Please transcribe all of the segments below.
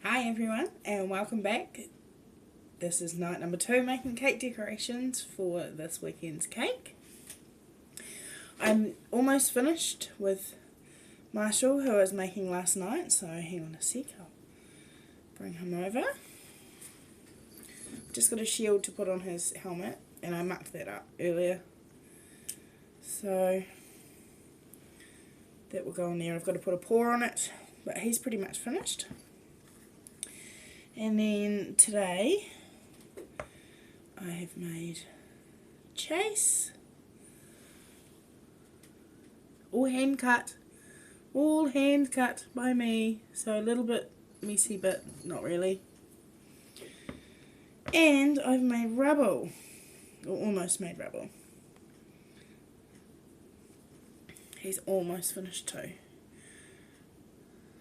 Hi everyone and welcome back. This is night number 2 making cake decorations for this weekend's cake. I'm almost finished with Marshall, who I was making last night, so hang on a sec, I'll bring him over. Just got a shield to put on his helmet and I mucked that up earlier, so that will go in there. I've got to put a paw on it, but he's pretty much finished. And then today I have made Chase, all hand cut by me, so a little bit messy but not really. And I've made Rubble, or almost made Rubble. He's almost finished too.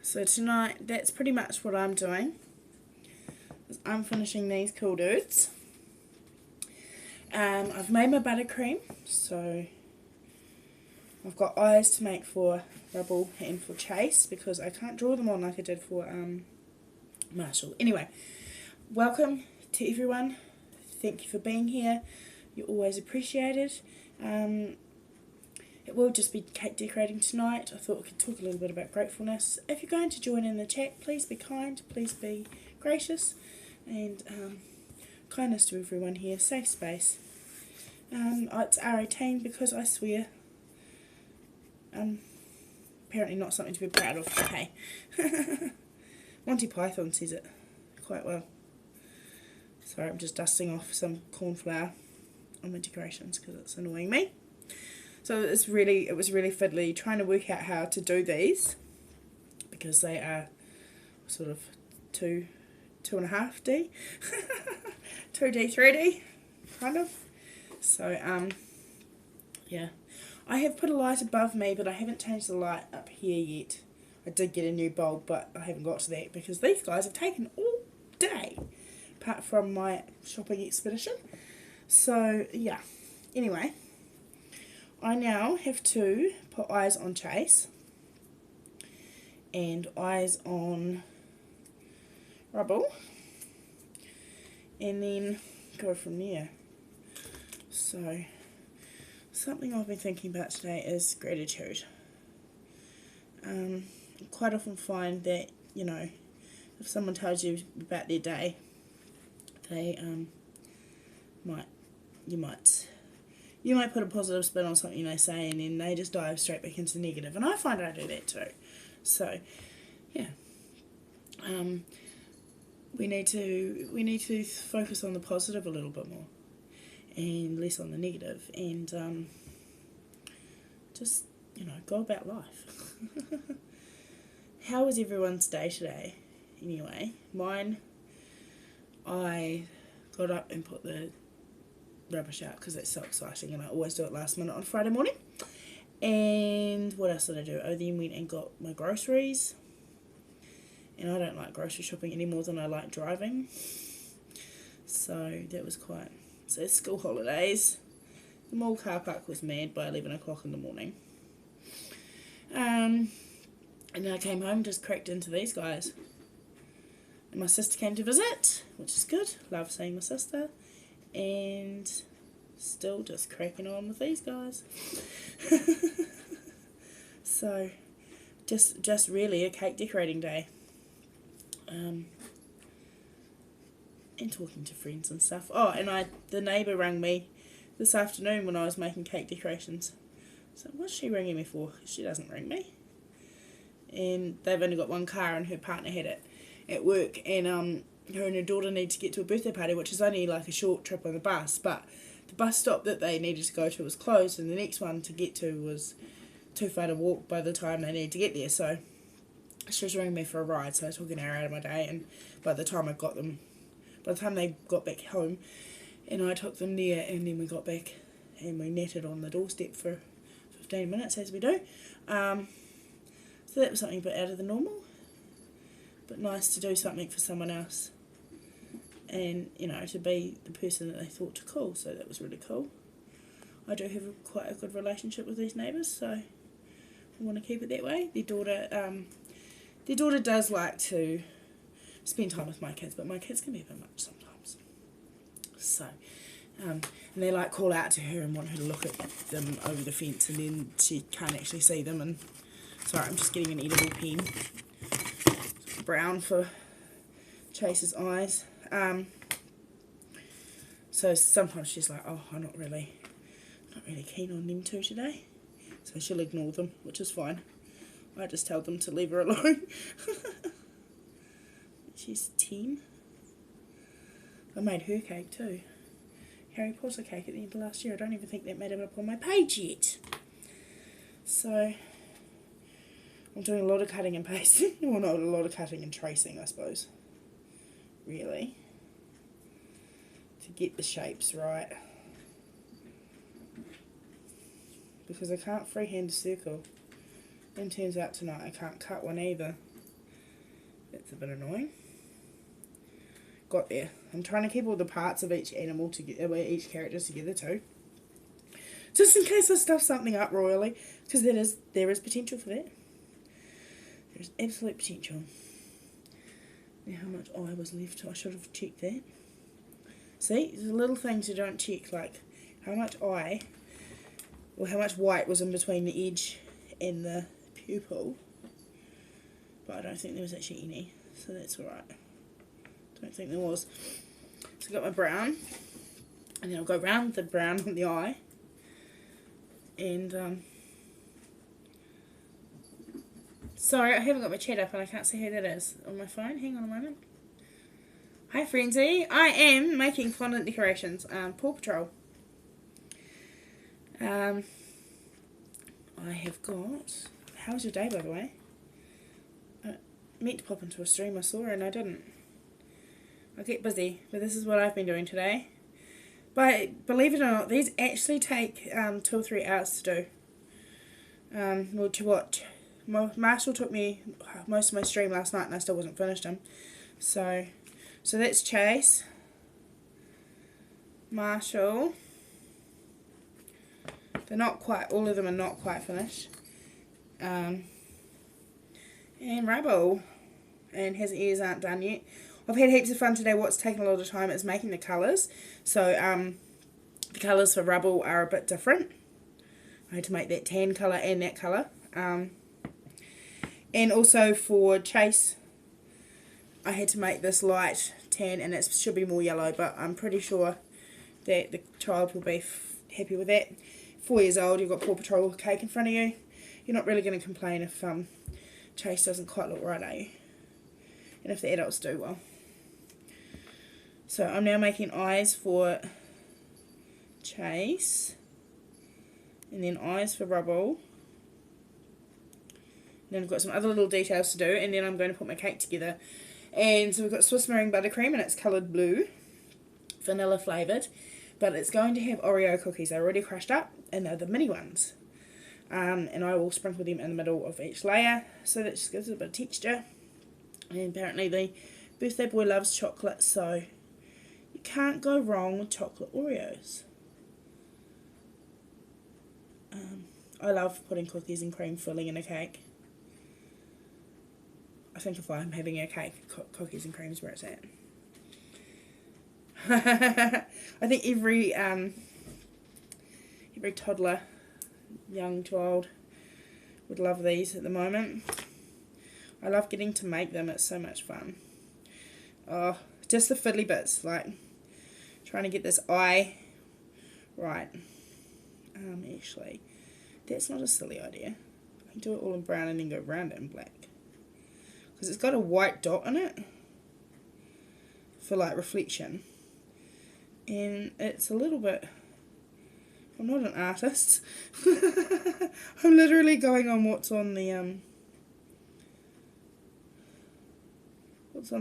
So tonight that's pretty much what I'm doing. I'm finishing these cool dudes. I've made my buttercream, so I've got eyes to make for Rubble and for Chase because I can't draw them on like I did for Marshall. Anyway, welcome to everyone. Thank you for being here. You're always appreciated. It will just be cake decorating tonight. I thought I could talk a little bit about gratefulness. If you're going to join in the chat, please be kind, please be gracious, and kindness to everyone here. Safe space. It's R18 because I swear. Apparently not something to be proud of. Okay. Monty Python says it quite well. Sorry, I'm just dusting off some corn flour on my decorations because it's annoying me. So it was really fiddly trying to work out how to do these because they are sort of 2.5D, 2D, 3D, kind of. So yeah, I have put a light above me, but I haven't changed the light up here yet. I did get a new bulb, but I haven't got to that because these guys have taken all day, apart from my shopping expedition. So yeah, anyway, I now have to put eyes on Chase and eyes on Rubble, and then go from there. So something I've been thinking about today is gratitude. I quite often find that, you know, if someone tells you about their day, they you might put a positive spin on something they say, and then they just dive straight back into negative. And I find I do that too. So yeah, we need to focus on the positive a little bit more and less on the negative, and just, you know, go about life. How was everyone's day today? Anyway, mine, I got up and put the rubbish out because it's so exciting, and I always do it last minute on Friday morning. And what else did I do? I then went and got my groceries, and I don't like grocery shopping any more than I like driving, so that was quite... So it's school holidays. The mall car park was mad by 11 o'clock in the morning. And then I came home, just cracked into these guys. And my sister came to visit, which is good. Love seeing my sister. And still just cracking on with these guys. So just really a cake decorating day. And talking to friends and stuff. Oh, and the neighbour rang me this afternoon when I was making cake decorations. So what's she ringing me for? She doesn't ring me. And they've only got one car, and her partner had it at work, and her and her daughter need to get to a birthday party, which is only like a short trip on the bus, but the bus stop that they needed to go to was closed, and the next one to get to was too far to walk by the time they needed to get there. So she was ringing me for a ride, so I took an hour out of my day, and by the time they got back home, and I took them there, and then we got back and we netted on the doorstep for 15 minutes, as we do. So that was something a bit out of the normal, but nice to do something for someone else, and, you know, to be the person that they thought to call, so that was really cool. I do have quite a good relationship with these neighbours, so I want to keep it that way. Their daughter does like to spend time with my kids, but my kids can be a bit much sometimes. So, and they like call out to her and want her to look at them over the fence, and then she can't actually see them. And sorry, I'm just getting an edible pen. Brown for Chase's eyes. So sometimes she's like, oh, I'm not really keen on them two today. So she'll ignore them, which is fine. I just tell them to leave her alone. She's 10. I made her cake too. Harry Potter cake at the end of last year. I don't even think that made it up on my page yet. So I'm doing a lot of cutting and pasting. Well, not a lot of cutting and tracing, I suppose. Really. To get the shapes right. Because I can't freehand a circle. And turns out tonight I can't cut one either. That's a bit annoying. Got there. I'm trying to keep all the parts of each animal together, each character together too. Just in case I stuff something up royally. Because there is potential for that. There's absolute potential. Now how much eye was left? I should have checked that. See, there's little things you don't check, like how much eye, or how much white was in between the edge and the pupil. But I don't think there was actually any, so that's alright. Don't think there was. So I've got my brown, and then I'll go round the brown on the eye, and sorry, I haven't got my chat up and I can't see who that is on my phone. Hang on a moment. Hi Frenzy, I am making fondant decorations, Paw Patrol. I have got, how was your day by the way? I meant to pop into a stream I saw and I didn't. I get busy, but this is what I've been doing today. But believe it or not, these actually take 2 or 3 hours to do. Well, to watch. Marshall took me most of my stream last night and I still wasn't finished them. So that's Chase, Marshall. They're not quite, all of them are not quite finished. And Rubble. And his ears aren't done yet. I've had heaps of fun today. What's taken a lot of time is making the colours. So the colours for Rubble are a bit different. I had to make that tan colour and that colour. And also for Chase, I had to make this light tan and it should be more yellow, but I'm pretty sure that the child will be happy with that. 4 years old, you've got Paw Patrol cake in front of you. You're not really going to complain if Chase doesn't quite look right, are you? And if the adults do, well. So I'm now making eyes for Chase, and then eyes for Rubble. Then I've got some other little details to do, and then I'm going to put my cake together. And so we've got Swiss meringue buttercream, and it's coloured blue, vanilla flavoured, but it's going to have Oreo cookies. They're already crushed up, and they're the mini ones. And I will sprinkle them in the middle of each layer, so that just gives it a bit of texture. And apparently the birthday boy loves chocolate, so you can't go wrong with chocolate Oreos. I love putting cookies and cream filling in a cake. I think if I'm having a cake, cookies and cream is where it's at. I think every toddler, young to old, would love these at the moment. I love getting to make them, it's so much fun. Oh, just the fiddly bits, like trying to get this eye right. Actually, that's not a silly idea. I can do it all in brown and then go round it in black. Because it's got a white dot in it for like reflection. And it's a little bit, I'm not an artist. I'm literally going on what's on the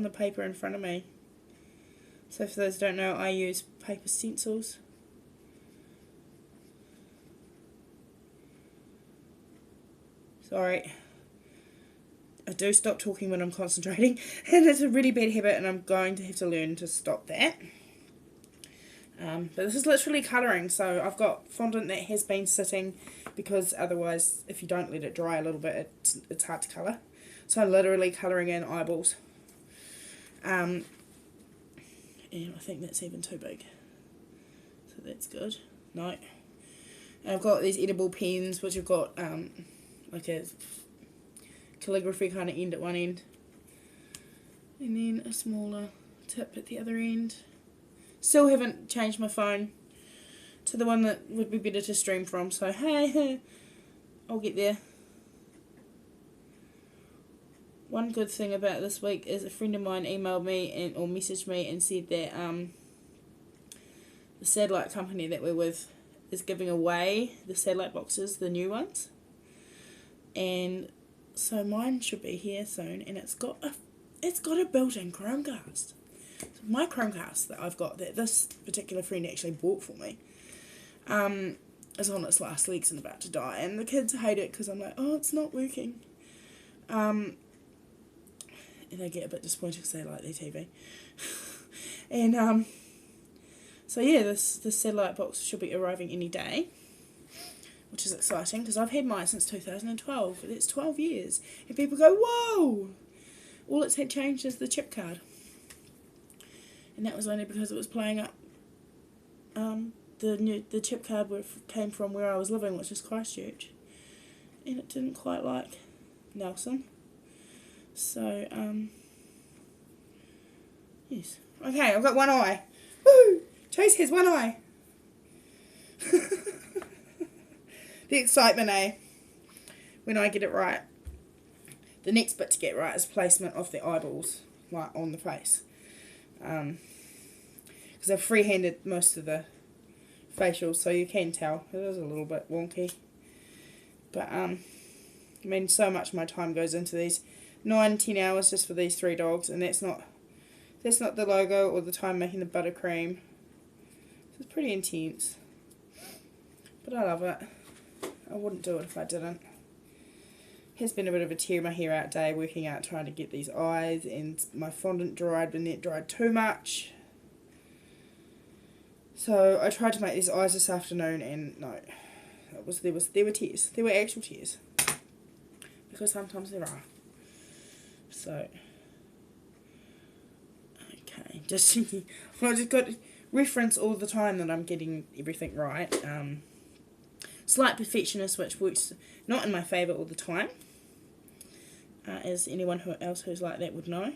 paper in front of me. So for those who don't know, I use paper stencils. Sorry. I do stop talking when I'm concentrating, and it's a really bad habit, and I'm going to have to learn to stop that. But this is literally colouring, so I've got fondant that has been sitting, because otherwise, if you don't let it dry a little bit, it's hard to colour. So I'm literally colouring in eyeballs. And I think that's even too big. So that's good. No. And I've got these edible pens, which have got like a calligraphy kind of end at one end. And then a smaller tip at the other end. Still haven't changed my phone to the one that would be better to stream from, so hey, I'll get there. One good thing about this week is a friend of mine emailed me or messaged me and said that the satellite company that we're with is giving away the satellite boxes, the new ones. And so mine should be here soon, and it's got a built-in Chromecast. So my Chromecast that I've got, that this particular friend actually bought for me, is on its last legs and about to die, and the kids hate it because I'm like, oh, it's not working. And they get a bit disappointed because they like their TV. And so yeah, this satellite box should be arriving any day, which is exciting because I've had mine since 2012. It's 12 years, and people go, whoa! All it's had changed is the chip card, and that was only because it was playing up the chip card came from where I was living, which is Christchurch, and it didn't quite like Nelson. So yes. Okay, I've got one eye. Woo! Chase has one eye. The excitement, eh? When I get it right. The next bit to get right is placement of the eyeballs, like on the face. Because I've freehanded most of the facials, so you can tell it is a little bit wonky. But I mean, so much of my time goes into these 9-10 hours just for these 3 dogs, and that's not the logo or the time making the buttercream. So it's pretty intense, but I love it. I wouldn't do it if I didn't. It has been a bit of a tear my hair out day working out trying to get these eyes, and my fondant dried, but then it dried too much. So I tried to make these eyes this afternoon, and no, there were tears. There were actual tears, because sometimes there are. So okay, just well, I just got to reference all the time that I'm getting everything right. Slight perfectionist, which works not in my favour all the time, as anyone else who's like that would know.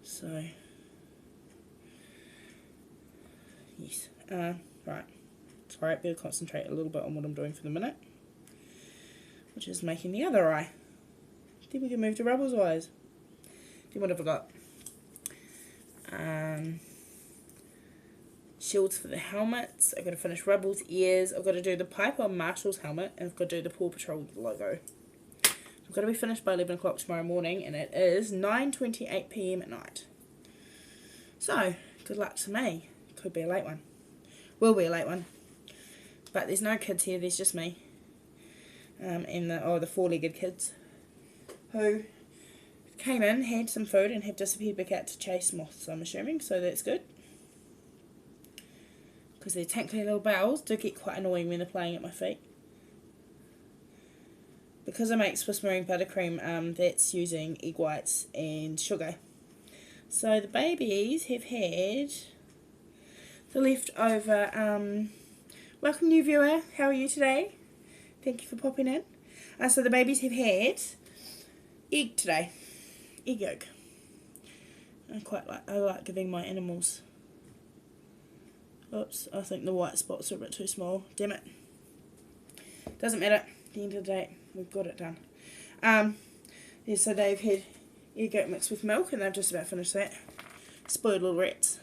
So yes, right. Sorry, I better concentrate a little bit on what I'm doing for the minute, which is making the other eye. Then we can move to Rubble's eyes. Then what have I got? Shields for the helmets. I've got to finish Rubble's ears. I've got to do the Piper Marshall's helmet, and I've got to do the Paw Patrol logo. I've got to be finished by 11 o'clock tomorrow morning, and it is 9:28 PM at night. So, good luck to me. Could be a late one. Will be a late one. But there's no kids here, there's just me. And the 4-legged kids, who came in, had some food, and have disappeared back out to chase moths, I'm assuming, so that's good. Because their tinkly little bells do get quite annoying when they're playing at my feet. Because I make Swiss Marine buttercream, that's using egg whites and sugar. So the babies have had the leftover, welcome new viewer, how are you today? Thank you for popping in. So the babies have had egg today, egg yolk. I like giving my animals. Oops, I think the white spots are a bit too small. Damn it. Doesn't matter. At the end of the day, we've got it done. Yeah, so they've had egg yolk mixed with milk, and they've just about finished that. Spoiled little rats.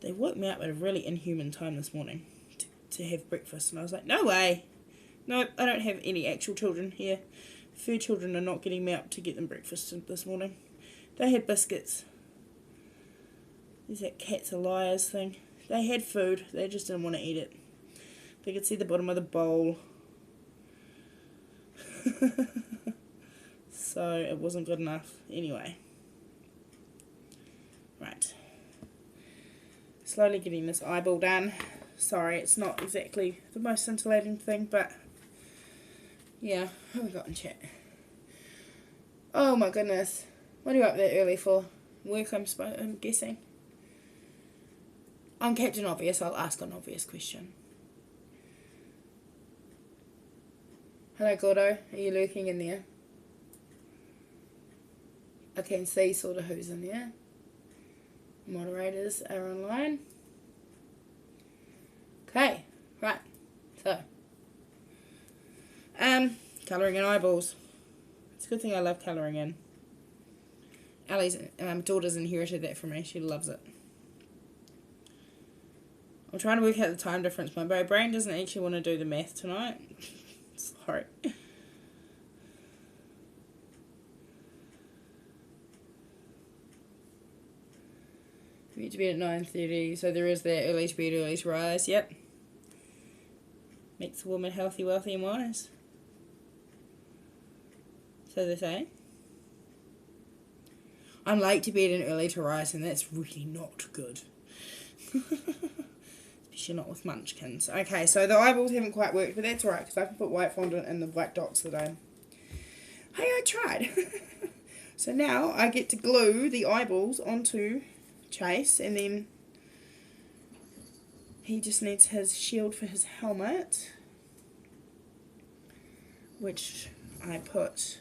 They woke me up at a really inhuman time this morning to have breakfast, and I was like, no way. No, I don't have any actual children here. Fur children are not getting me up to get them breakfast this morning. They had biscuits. There's that cats are liars thing. They had food, they just didn't want to eat it. They could see the bottom of the bowl. So it wasn't good enough. Anyway. Right. Slowly getting this eyeball done. Sorry, it's not exactly the most scintillating thing, but yeah, what have we got in chat? Oh my goodness. What are you up there early for? Work, I'm guessing. I'm Captain Obvious. I'll ask an obvious question. Hello, Gordo. Are you lurking in there? I can see sort of who's in there. Moderators are online. Okay, right. So, colouring in eyeballs. It's a good thing I love colouring in. Ali's daughter's inherited that from me. She loves it. I'm trying to work out the time difference. My brain doesn't actually want to do the math tonight. Sorry. We need to be at 9:30, so there is that early to bed, early to rise. Yep. Makes a woman healthy, wealthy and wise. So they say. I'm late to bed and early to rise, and that's really not good. Especially not with munchkins. Okay, so the eyeballs haven't quite worked, but that's alright, because I can put white fondant in the black dots that I tried. So now I get to glue the eyeballs onto Chase, and then he just needs his shield for his helmet, which I put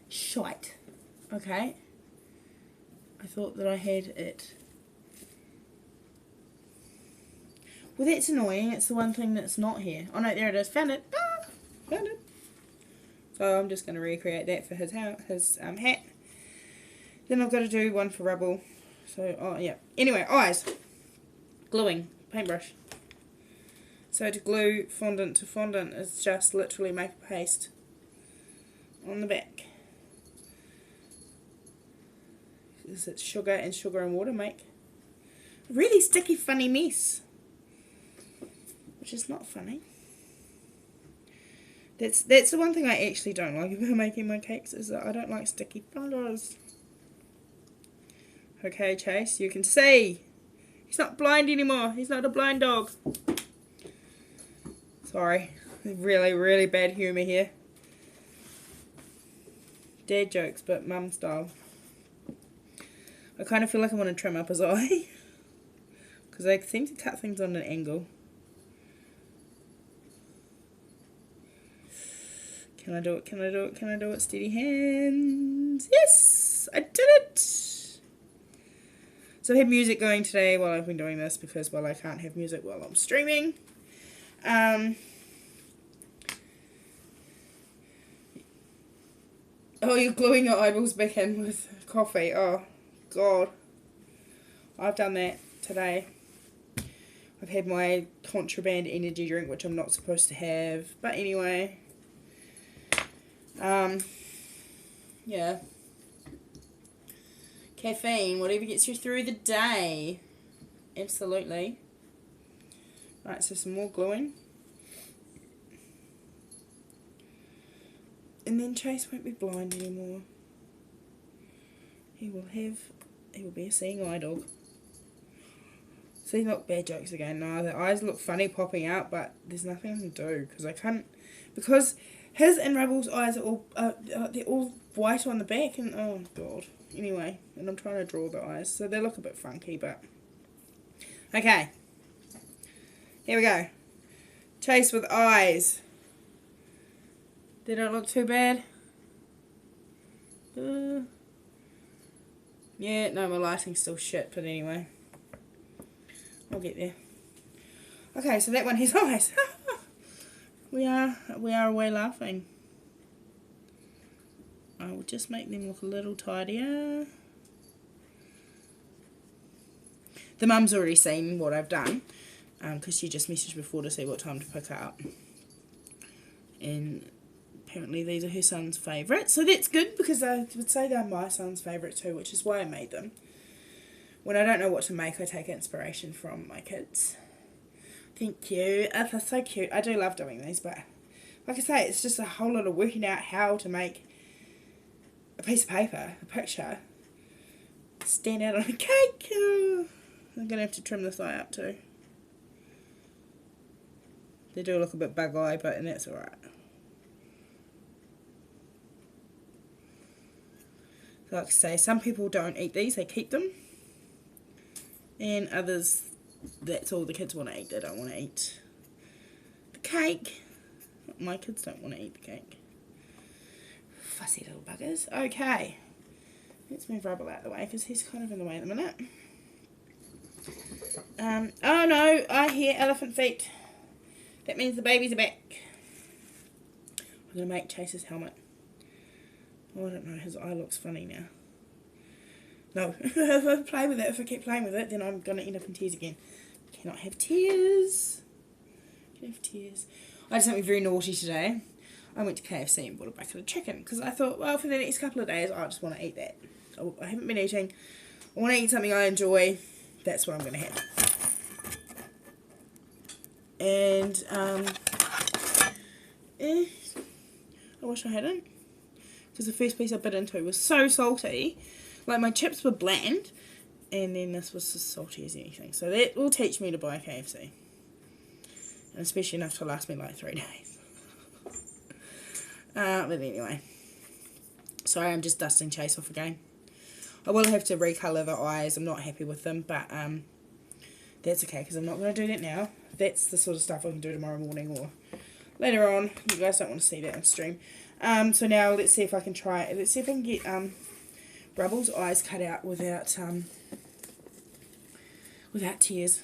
shite. Okay, I thought that I had it. Well, that's annoying. It's the one thing that's not here. Oh no, there it is. Found it. Ah, found it. So I'm just going to recreate that for his hat. Then I've got to do one for Rubble. So, oh yeah. Anyway, eyes. Gluing. Paintbrush. So to glue fondant to fondant is just literally make a paste on the back. Because it's sugar and water make a really sticky, funny mess. Which is not funny. That's the one thing I actually don't like about making my cakes, is that I don't like sticky fingers. Okay, Chase, you can see. He's not blind anymore. He's not a blind dog. Sorry. Really, really bad humour here. Dad jokes, but mum style. I kind of feel like I want to trim up his eye. Because I seem to cut things on an angle. Can I do it? Can I do it? Can I do it? Steady hands. Yes! I did it! So I had music going today while I've been doing this, because, well, I can't have music while I'm streaming. Oh, you're gluing your eyeballs back in with coffee. Oh, God. I've done that today. I've had my contraband energy drink, which I'm not supposed to have. But anyway. Yeah. Caffeine, whatever gets you through the day. Absolutely. Right, so some more gluing. And then Chase won't be blind anymore. He will be a seeing eye dog. See, look, bad jokes again. No, the eyes look funny popping out, but there's nothing I can do, because I can't, because his and Rubble's eyes are all, they're all white on the back, and oh God. Anyway, and I'm trying to draw the eyes, so they look a bit funky, but okay. Here we go. Chase with eyes. They don't look too bad. Yeah, no, my lighting's still shit, but anyway. I'll get there. Okay, so that one has eyes. we are away laughing. I will just make them look a little tidier. The mum's already seen what I've done, because she just messaged before to see what time to pick up. And apparently these are her son's favourite, so that's good, because I would say they're my son's favourite too, which is why I made them. When I don't know what to make, I take inspiration from my kids. Thank you. Oh, that's so cute. I do love doing these, but like I say, it's just a whole lot of working out how to make a piece of paper, a picture, stand out on a cake. I'm going to have to trim this eye up too. They do look a bit bug-eye, but and that's alright. Like I say, some people don't eat these, they keep them. And others, that's all the kids want to eat. They don't want to eat the cake. My kids don't want to eat the cake. Fussy little buggers. Okay. Let's move Rubble out of the way because he's kind of in the way at the minute. Oh no, I hear elephant feet. That means the babies are back. I'm going to make Chase's helmet. Oh, I don't know, his eye looks funny now. No, if I play with it, if I keep playing with it, then I'm going to end up in tears again. Cannot have tears. Can't have tears. I did something very naughty today. I went to KFC and bought a bucket of chicken because I thought, well, for the next couple of days, I just want to eat that. I haven't been eating. I want to eat something I enjoy. That's what I'm going to have. And, I wish I hadn't. Because the first piece I bit into was so salty. Like, my chips were bland. And then this was as salty as anything. So that will teach me to buy KFC. And especially enough to last me like 3 days. But anyway. Sorry, I'm just dusting Chase off again. I will have to recolour the eyes. I'm not happy with them. But that's okay because I'm not going to do that now. That's the sort of stuff I can do tomorrow morning or later on. You guys don't want to see that on stream. So now let's see if I can try it. Let's see if I can get Rubble's eyes cut out without tears.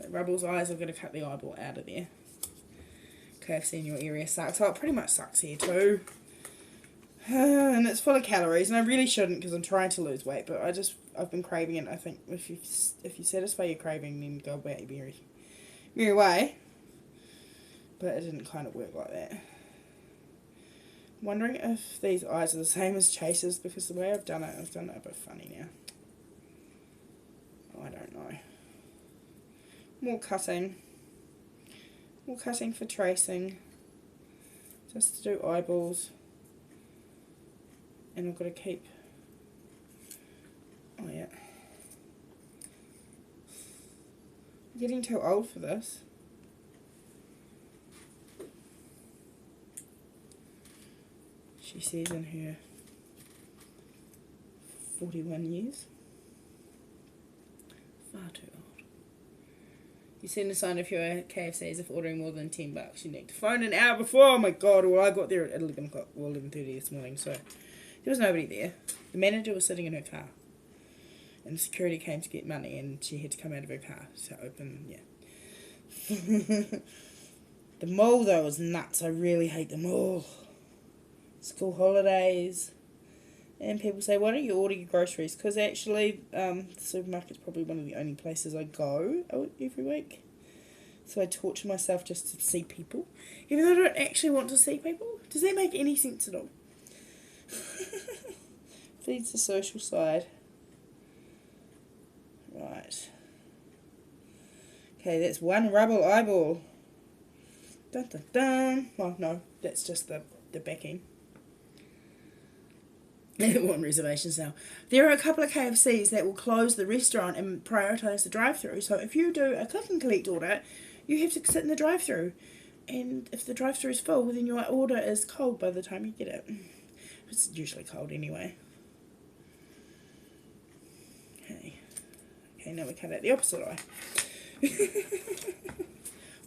Rubble's eyes, I'm going to cut the eyeball out of there. KFC in your area sucks. Oh, it pretty much sucks here too. And it's full of calories, and I really shouldn't because I'm trying to lose weight, but I've been craving it. I think if you satisfy your craving, then go about your merry way. But it didn't kind of work like that. I'm wondering if these eyes are the same as Chase's because the way I've done it a bit funny now. Oh, I don't know. More cutting for tracing, just to do eyeballs. And I've got to keep, oh yeah, I'm getting too old for this. She says in her 41 years. Far too old. You send a sign if you're at KFC as if ordering more than $10. You need to phone an hour before. Oh my god, well I got there at 11 o'clock, well 11:30 this morning, so there was nobody there. The manager was sitting in her car. And security came to get money and she had to come out of her car to open, yeah. The mall though was nuts. I really hate the mall. School holidays. And people say, why don't you order your groceries? Because actually, the supermarket's probably one of the only places I go every week. So I torture myself just to see people. Even though I don't actually want to see people. Does that make any sense at all? Feeds the social side. Right. Okay, that's one Rubble eyeball. Dun dun dun. Well, no, that's just the backing. One reservations now. There are a couple of KFCs that will close the restaurant and prioritise the drive-through. So if you do a click and collect order, you have to sit in the drive-through. And if the drive-through is full, then your order is cold by the time you get it. It's usually cold anyway. Okay, now we cut out the opposite eye.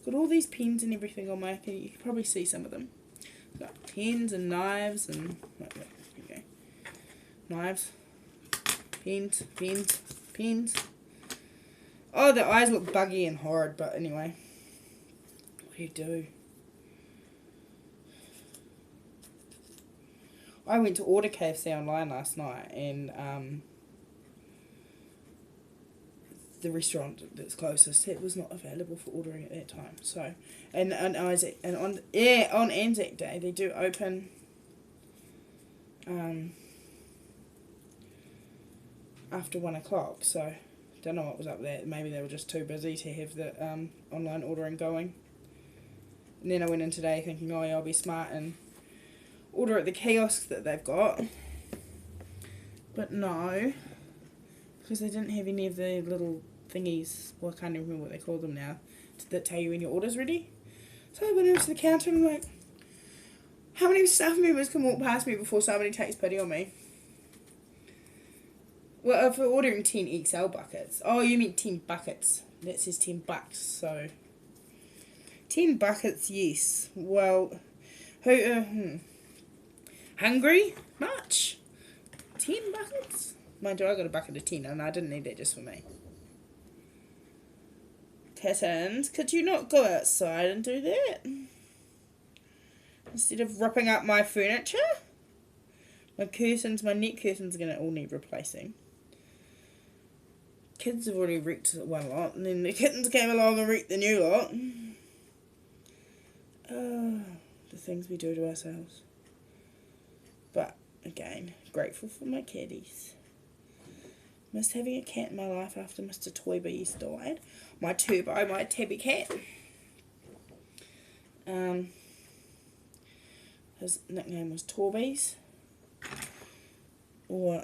Got all these pens and everything on my... You can probably see some of them. Got pens and knives and... There you go. Knives. Pens. Oh, the eyes look buggy and horrid, but anyway. What do you do? I went to order KFC online last night and the restaurant that's closest, it was not available for ordering at that time. So, on Anzac Day they do open after 1 o'clock. So, don't know what was up there. Maybe they were just too busy to have the online ordering going. And then I went in today thinking, oh yeah, I'll be smart and order at the kiosks that they've got. But no, because they didn't have any of the little thingies, well I can't even remember what they call them now, that tell you when your order's ready. So I went over to the counter and I'm like, How many staff members can walk past me before somebody takes pity on me? Well, if we're ordering 10 XL buckets. Oh, you mean 10 buckets. That says 10 bucks, so... 10 buckets, yes. Well, hungry? Much? 10 buckets? Mind you, I got a bucket of 10 and I didn't need that just for me. Kittens, could you not go outside and do that? Instead of ripping up my furniture? My curtains, my net curtains are going to all need replacing. Kids have already wrecked one lot, and then the kittens came along and wrecked the new lot. Oh, the things we do to ourselves. But, again, grateful for my kitties. Missed having a cat in my life after Mr. Toy Bees died. My Turbo, my tabby cat. His nickname was Torbees. Or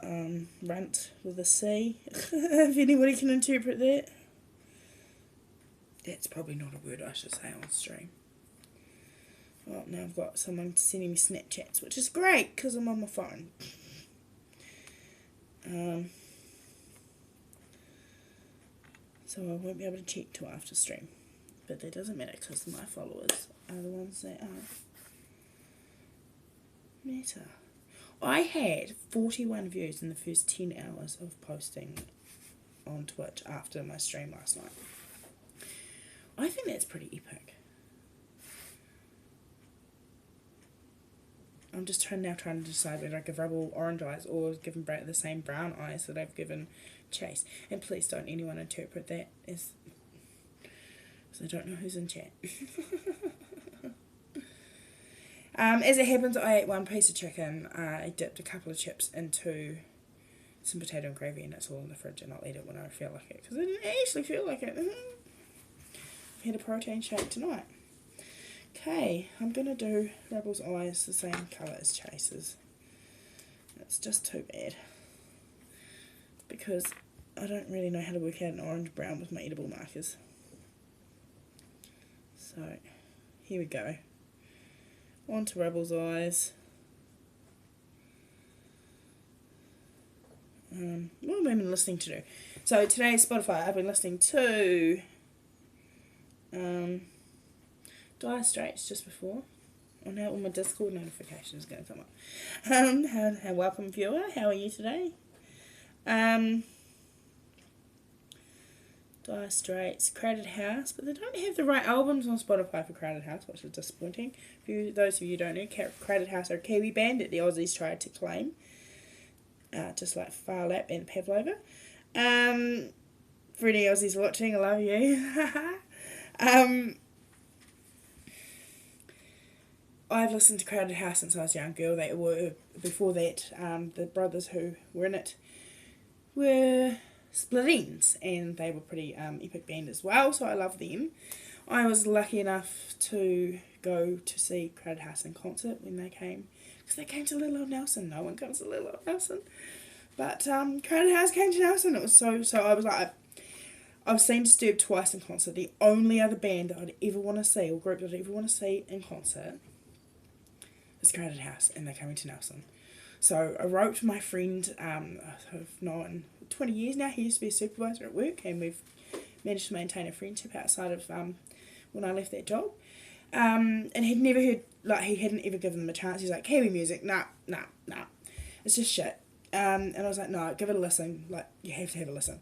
Runt with a C, if anybody can interpret that. That's probably not a word I should say on stream. Well, now I've got someone sending me Snapchats, which is great because I'm on my phone. So I won't be able to check till after stream. But that doesn't matter because my followers are the ones that matter. I had 41 views in the first 10 hours of posting on Twitch after my stream last night. I think that's pretty epic. I'm just trying to decide whether I give Rebel orange eyes or give him the same brown eyes that I've given Chase. And please don't anyone interpret that as... because I don't know who's in chat. As it happens, I ate one piece of chicken. I dipped a couple of chips into some potato and gravy, and it's all in the fridge, and I'll eat it when I feel like it, because I didn't actually feel like it. I've had a protein shake tonight. Okay, I'm going to do Rebel's eyes the same colour as Chase's. It's just too bad, because I don't really know how to work out an orange-brown with my edible markers. So, here we go. On to Rebel's eyes. What have I been listening to? So today, Spotify, I've been listening to Dire Straits just before. Oh, now all my Discord notifications are going to come up. How welcome viewer, how are you today? Dire Straits, Crowded House, but they don't have the right albums on Spotify for Crowded House, which is disappointing. Those of you who don't know, Crowded House are a Kiwi band that the Aussies tried to claim, just like Far Lap and Pavlova. For any Aussies watching, I love you. I've listened to Crowded House since I was a young girl. They were, before that, the brothers who were in it were Split Ends, and they were pretty epic band as well, so I love them. I was lucky enough to go to see Crowded House in concert when they came, because they came to Little Old Nelson. No one comes to Little Old Nelson, but Crowded House came to Nelson. It was so I was like, I've seen Disturbed twice in concert. The only other band that I'd ever want to see, or group that I'd ever want to see in concert, is Crowded House, and they're coming to Nelson. So I wrote to my friend, I've known 20 years now. He used to be a supervisor at work, and we've managed to maintain a friendship outside of when I left that job. And he'd never heard, like, he hadn't ever given them a chance. He's like, Kiwi music, nah, it's just shit. And I was like, no, give it a listen. Like, you have to have a listen.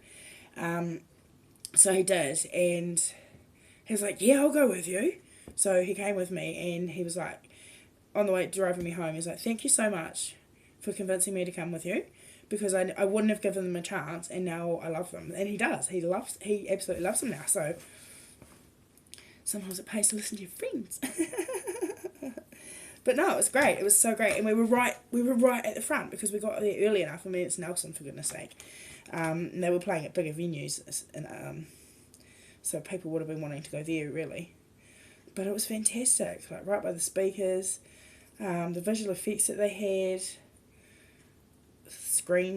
So he did, and he was like, yeah, I'll go with you. So he came with me, and he was like, on the way driving me home, he's like, thank you so much for convincing me to come with you, because I wouldn't have given them a chance, and now I love them. And he does. He absolutely loves them now. So sometimes it pays to listen to your friends. But no, it was great. It was so great. And we were right at the front, because we got there early enough. I mean, it's Nelson, for goodness sake. And they were playing at bigger venues, and so people would have been wanting to go there, really. But it was fantastic, like right by the speakers, the visual effects that they had,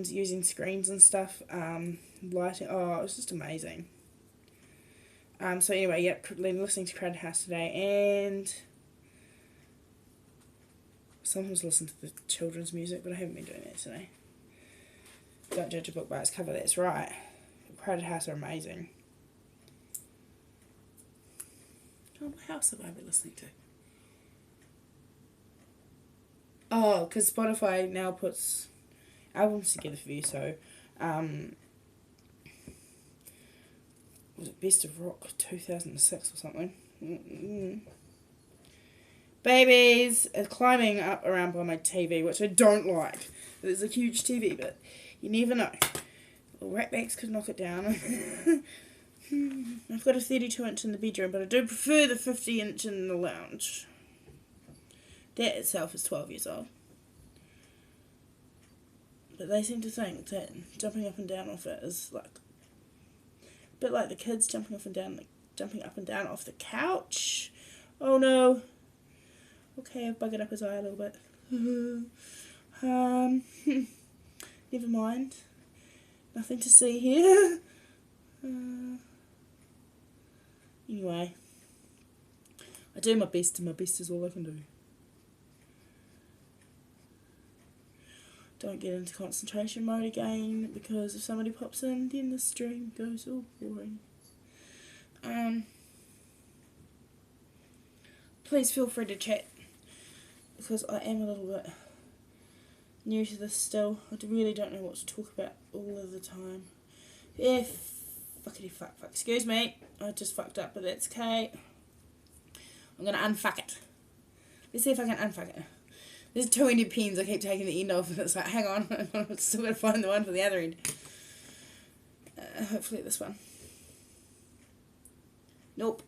using screens and stuff, lighting, it was just amazing. So anyway, yep, listening to Crowded House today, and sometimes listen to the children's music, but I haven't been doing that today. Don't judge a book by its cover, that's right. Crowded House are amazing. Oh, what else have I been listening to? Oh, because Spotify now puts albums together for you, so, was it Best of Rock 2006 or something? Babies are climbing up around by my TV, which I don't like. There's a huge TV, but you never know. Little ratbacks could knock it down. I've got a 32-inch in the bedroom, but I do prefer the 50-inch in the lounge. That itself is 12 years old. But they seem to think that jumping up and down off it is like a bit like the kids jumping up and down off the couch. Oh no. Okay, I've buggered up his eye a little bit. Never mind. Nothing to see here. Anyway, I do my best, and my best is all I can do. Don't get into concentration mode again, because if somebody pops in, then the stream goes all boring. Please feel free to chat, because I am a little bit new to this still. I really don't know what to talk about all of the time. Yeah, fuckity fuck. Excuse me, I just fucked up, but that's okay. I'm gonna unfuck it. Let's see if I can unfuck it. There's 2 ended pins I keep taking the end off, and it's like, hang on, I'm still going to find the one for the other end. Hopefully this one. Nope.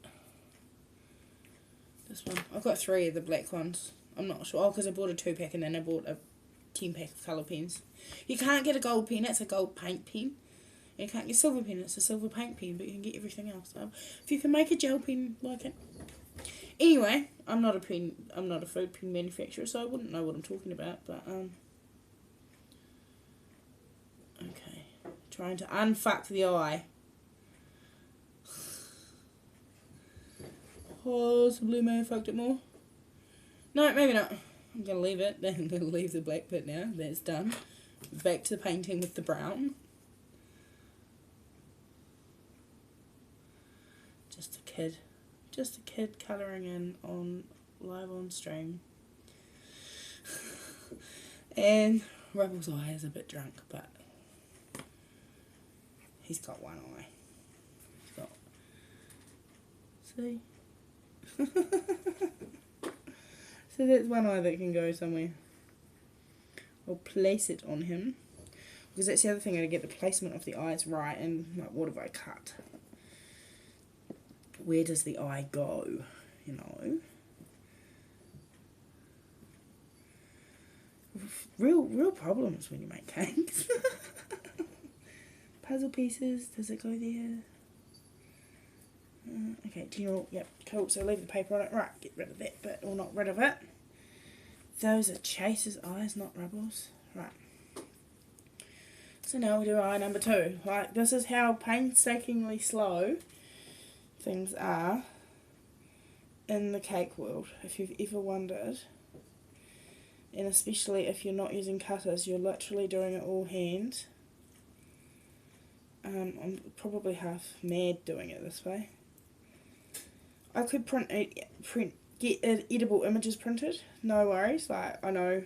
This one. I've got 3 of the black ones. I'm not sure. Oh, because I bought a 2-pack and then I bought a 10-pack of colour pens. You can't get a gold pen, it's a gold paint pen. And you can't get a silver pen, it's a silver paint pen, but you can get everything else. So if you can make a gel pen like it. Anyway, I'm not a food pen manufacturer, so I wouldn't know what I'm talking about, but, okay. Trying to unfuck the eye. Possibly may have fucked it more. No, maybe not. I'm going to leave it. Then I'm going to leave the black bit now. That's done. Back to the painting with the brown. Just a kid colouring in on live on stream. And Rubble's eye is a bit drunk, but he's got one eye. See? So that's one eye that can go somewhere. I'll place it on him. Because that's the other thing, I gotta get the placement of the eyes right, and like, what have I cut? Where does the eye go, you know? Real problems when you make cakes. Puzzle pieces, does it go there? Okay, do you know, yep, cool, so leave the paper on it. Right, get rid of that bit, or not rid of it. Those are Chase's eyes, not Rubble's. Right. So now we do eye number 2. Like, this is how painstakingly slow things are in the cake world, if you've ever wondered. And especially if you're not using cutters, you're literally doing it all hand. I'm probably half mad doing it this way. I could get edible images printed, no worries. Like, I know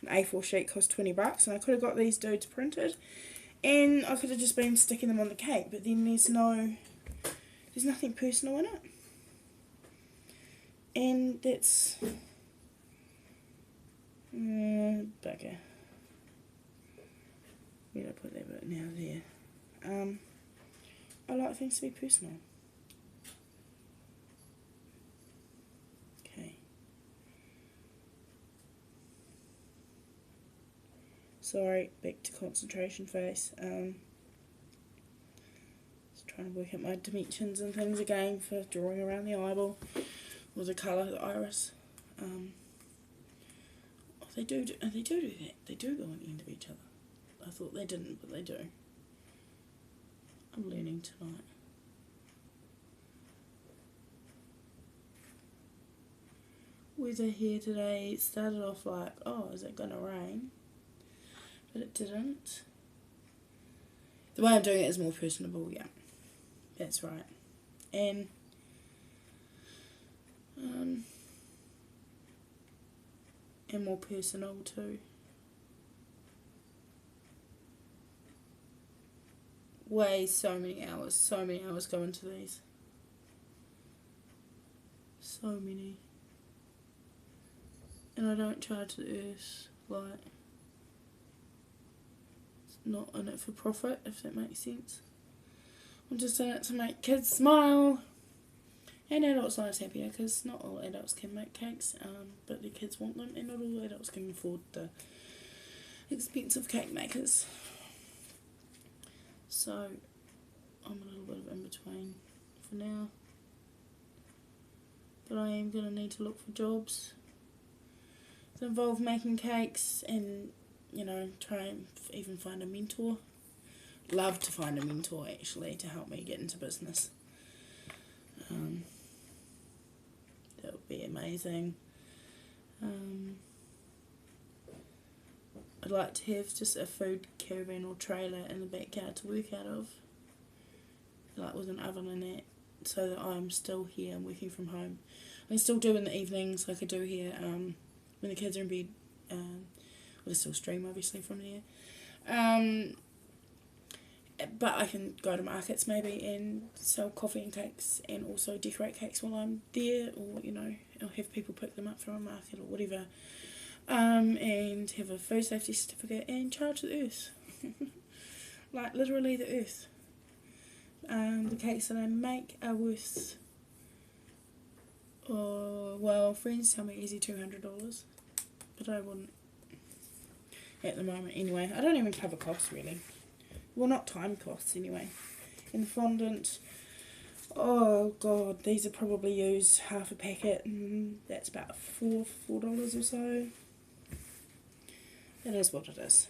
an A4 sheet costs $20, and I could have got these dudes printed, and I could have just been sticking them on the cake. But then there's nothing personal in it, and that's bugger. Where did I put that bit now? There. I like things to be personal. Okay. Sorry, back to concentration face. Just trying to work out my dimensions and things again for drawing around the eyeball or the colour of the iris. They do that. They do go on the end of each other. I thought they didn't, but they do. I'm learning tonight. weather here today. It started off like, oh, is it gonna rain? But it didn't. The way I'm doing it is more personable, yeah. That's right. And more personal too. So many hours go into these. So many. And I don't charge the earth, like, it's not in it for profit, if that makes sense. I'm just in it to make kids smile and adults' lives happier, because not all adults can make cakes, but the kids want them, and not all adults can afford the expensive cake makers. So I'm a little bit of in between for now, but I am going to need to look for jobs that involve making cakes, and, you know, try and even find a mentor. Love to find a mentor, actually, to help me get into business. That would be amazing. I'd like to have just a food caravan or trailer in the backyard to work out of, like with an oven and that, so that I'm still here and working from home. I can still do in the evenings like I do here, when the kids are in bed. We'll still stream obviously from there. But I can go to markets maybe and sell coffee and cakes, and also decorate cakes while I'm there, or, you know, I'll have people pick them up from a market or whatever. And have a food safety certificate and charge the earth. Like, literally the earth. The cakes that I make are worth, well, friends tell me easy $200, but I wouldn't at the moment anyway. I don't even cover costs really. Well, not time costs anyway. And the fondant, oh god, these are probably used half a packet, and that's about $4 or so. It is what it is.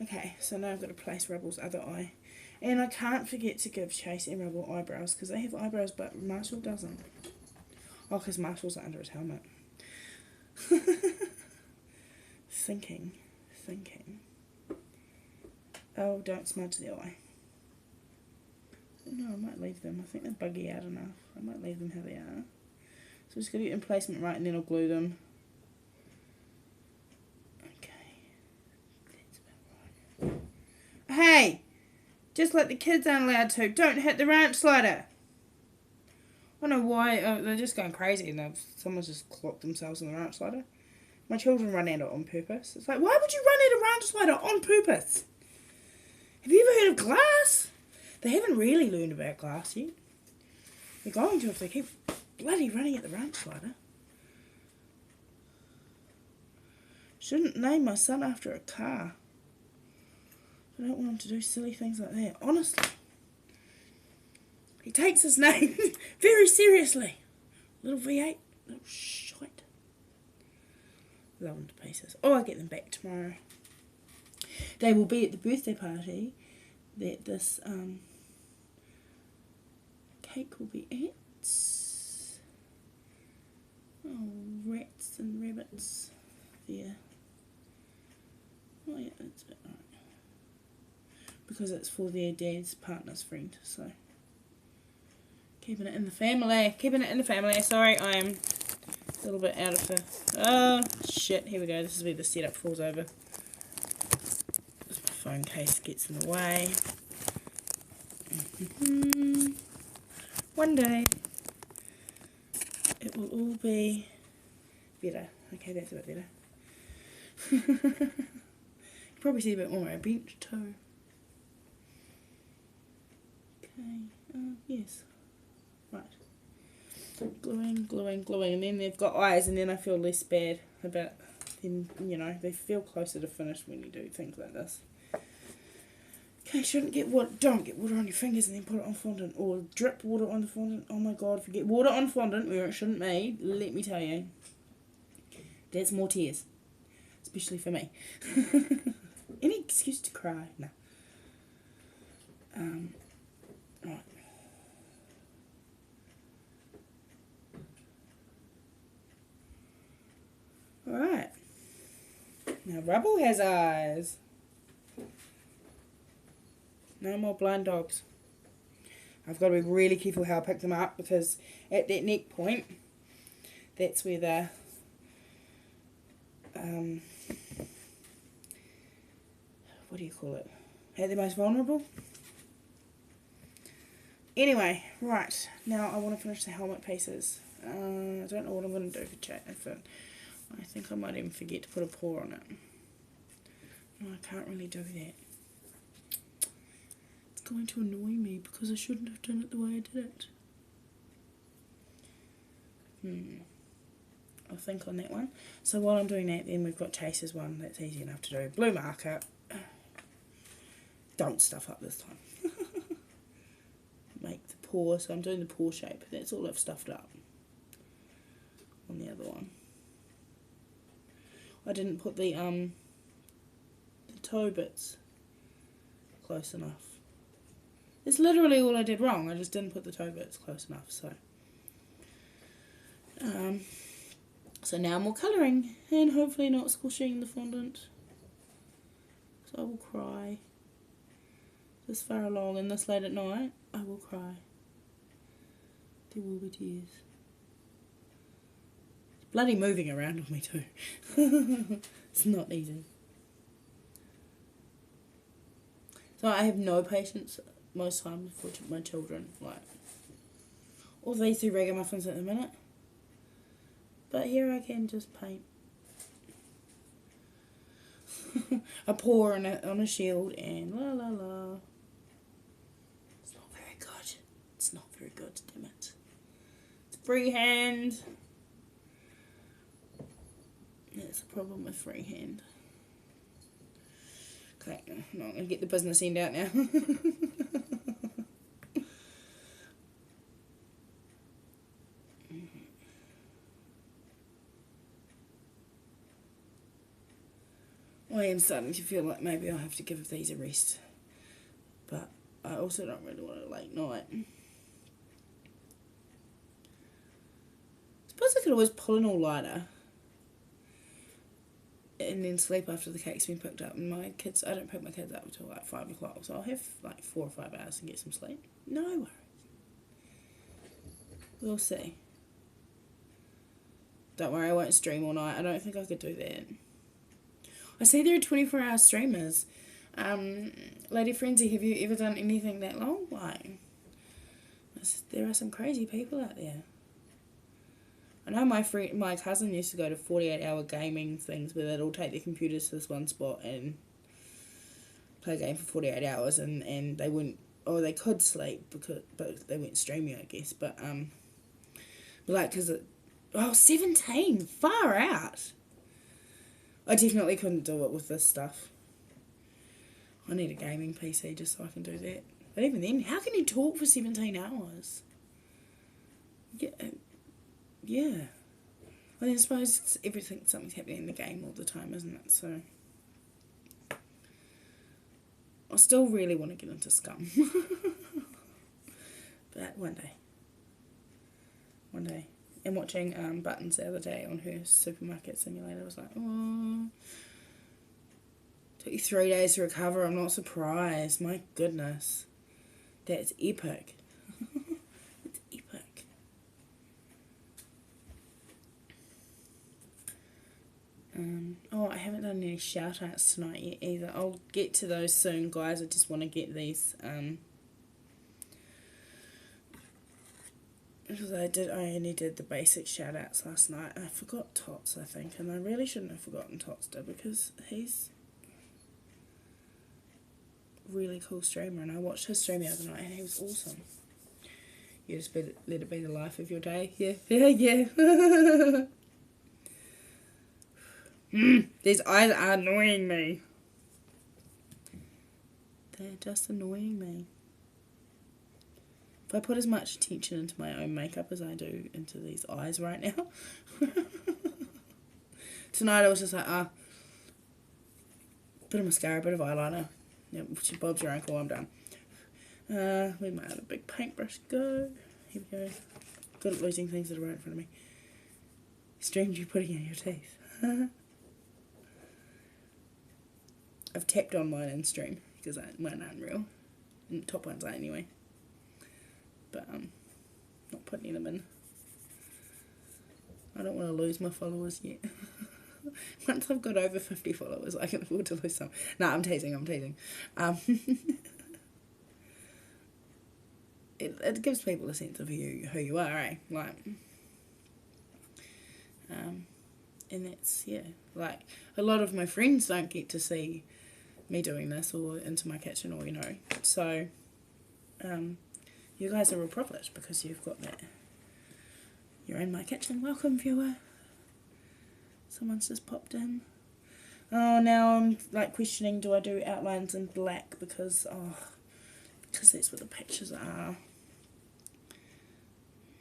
Okay, so now I've got to place Rubble's other eye. And I can't forget to give Chase and Rubble eyebrows, because they have eyebrows, but Marshall doesn't. Oh, because Marshall's under his helmet. Thinking. Oh, don't smudge the eye. No, I might leave them. I think they're buggy out enough. I might leave them how they are. So I'm just going to get emplacement right, and then I'll glue them. Hey! Just like the kids aren't allowed to. Don't hit the ranch slider. I don't know why. They're just going crazy, and someone's just clocked themselves on the ranch slider. My children run at it on purpose. It's like, why would you run at a ranch slider on purpose? Have you ever heard of glass? They haven't really learned about glass yet. They're going to if they keep bloody running at the ranch slider. Shouldn't name my son after a car. I don't want him to do silly things like that, honestly. He takes his name very seriously. Little V8, little shite. Love them to pieces. Oh, I'll get them back tomorrow. They will be at the birthday party that this cake will be at. Oh, rats and rabbits there. Oh yeah, that's about right. Because it's for their dad's partner's friend, so keeping it in the family. Sorry, I'm a little bit out of the, oh shit, here we go, this is where the setup falls over. My phone case gets in the way. One day it will all be better. Okay, that's a bit better. You probably see a bit more on my bench too. Okay, yes. Right. Gluing, and then they've got eyes, and then I feel less bad about them, you know, they feel closer to finished when you do things like this. Okay, don't get water on your fingers and then put it on fondant, or drip water on the fondant. Oh my god, if you get water on fondant where it shouldn't be, let me tell you, that's more tears. Especially for me. Any excuse to cry? No. Right. Now Rubble has eyes. No more blind dogs. I've got to be really careful how I pick them up because at that neck point, that's where the what do you call it? They're the most vulnerable. Anyway, right, now I want to finish the helmet pieces. I don't know what I'm going to do for chat. I think I might even forget to put a paw on it. No, I can't really do that. It's going to annoy me because I shouldn't have done it the way I did it. I'll think on that one. So while I'm doing that, then we've got Chase's one. That's easy enough to do. Blue marker. Don't stuff up this time. Make the paw. So I'm doing the paw shape. That's all I've stuffed up on the other one. I didn't put the toe bits close enough. It's literally all I did wrong. I just didn't put the toe bits close enough. So now more colouring and hopefully not squishing the fondant. So I will cry. This far along and this late at night, I will cry. There will be tears. It's bloody moving around on me too. It's not easy. So I have no patience most times for my children. Like, all these two ragamuffins at the minute. But here I can just paint. A paw on a shield and la la la. It's not very good. It's not very good, damn it. It's freehand. That's the problem with freehand. Okay, no, I'm going to get the business end out now. I am starting to feel like maybe I'll have to give these a rest. But I also don't really want a late night. I suppose I could always pull an all-nighter and then sleep after the cake's been picked up. And my kids, I don't pick my kids up until like 5 o'clock, so I'll have like 4 or 5 hours to get some sleep. No worries. We'll see. Don't worry, I won't stream all night. I don't think I could do that. I see there are 24-hour streamers. Lady Frenzy, have you ever done anything that long? Like, there are some crazy people out there. I know my cousin used to go to 48-hour gaming things where they'd all take their computers to this one spot and play a game for 48 hours and they wouldn't, or they could sleep but they weren't streaming, I guess. But like, 17, far out. I definitely couldn't do it with this stuff. I need a gaming PC just so I can do that. But even then, how can you talk for 17 hours? Yeah. Well, I suppose something's happening in the game all the time, isn't it? So I still really want to get into Scum. But one day. And watching Buttons the other day on her supermarket simulator, I was like, oh, took you 3 days to recover. I'm not surprised. My goodness, that's epic. It's epic. Oh, I haven't done any shout outs tonight yet either. I'll get to those soon, guys. I just want to get these because I only did the basic shout outs last night. I forgot Tots, I think, and I really shouldn't have forgotten Tots because he's a really cool streamer and I watched his stream the other night and he was awesome. You just let it be the life of your day. Yeah. These eyes are annoying me. They're just annoying me. If I put as much attention into my own makeup as I do into these eyes right now. Tonight I was just like, bit of mascara, bit of eyeliner. Yep, Bob's your uncle, I'm done. We might have a big paintbrush go. Here we go. Good at losing things that are right in front of me. Strange you putting in your teeth. I've tapped on mine in stream because mine aren't real. And the top ones are anyway. But not putting them in. I don't want to lose my followers yet. Once I've got over 50 followers, I can afford to lose some. No, I'm teasing. It gives people a sense of who you are, eh? Like, and that's, yeah, like, a lot of my friends don't get to see me doing this or into my kitchen or, you know, so, you guys are all privileged because you've got that. You're in my kitchen. Welcome, viewer. Someone's just popped in. Oh, now I'm, like, questioning, do I do outlines in black because that's what the pictures are.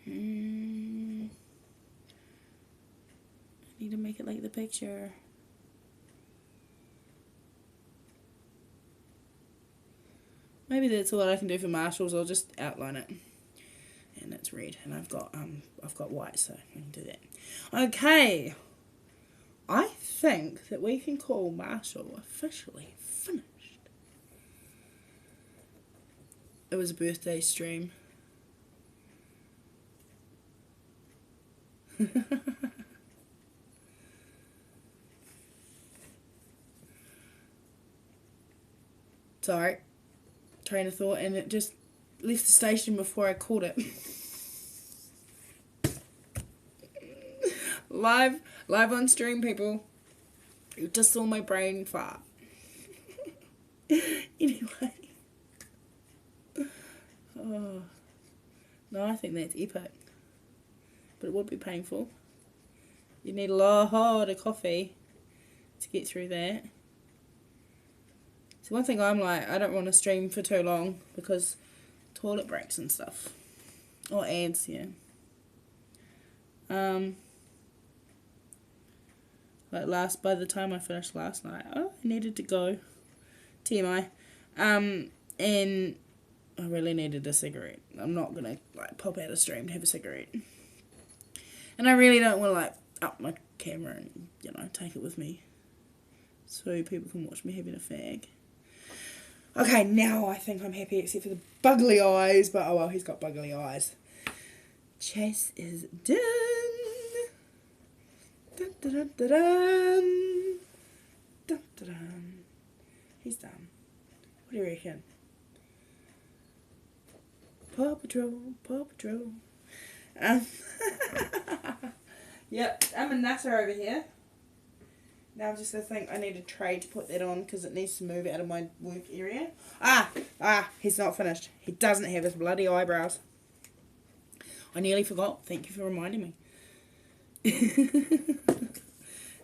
I need to make it like the picture. Maybe that's all I can do for Marshalls. I'll just outline it. And it's red. And I've got white, so I can do that. Okay. I think that we can call Marshall officially finished. It was a birthday stream. Sorry. Train of thought, and it just left the station before I caught it. Live on stream, people. You just saw my brain fart. Anyway. Oh. No, I think that's epic. But it would be painful. You need a lot of coffee to get through that. So one thing I'm like, I don't want to stream for too long because toilet breaks and stuff. Or ads, yeah. Like by the time I finished last night, I needed to go. TMI. And I really needed a cigarette. I'm not gonna like pop out a stream to have a cigarette. And I really don't want to like up my camera and, you know, take it with me so people can watch me having a fag. Okay, now I think I'm happy except for the buggly eyes, but oh well, he's got buggly eyes. Chase is done. Dun, dun, dun, dun, dun. Dun, dun, dun. He's done. What do you reckon? Paw Patrol, Paw Patrol. Yep, I'm a nutter over here. Now I'm just going to think I need a tray to put that on because it needs to move out of my work area. He's not finished. He doesn't have his bloody eyebrows. I nearly forgot. Thank you for reminding me.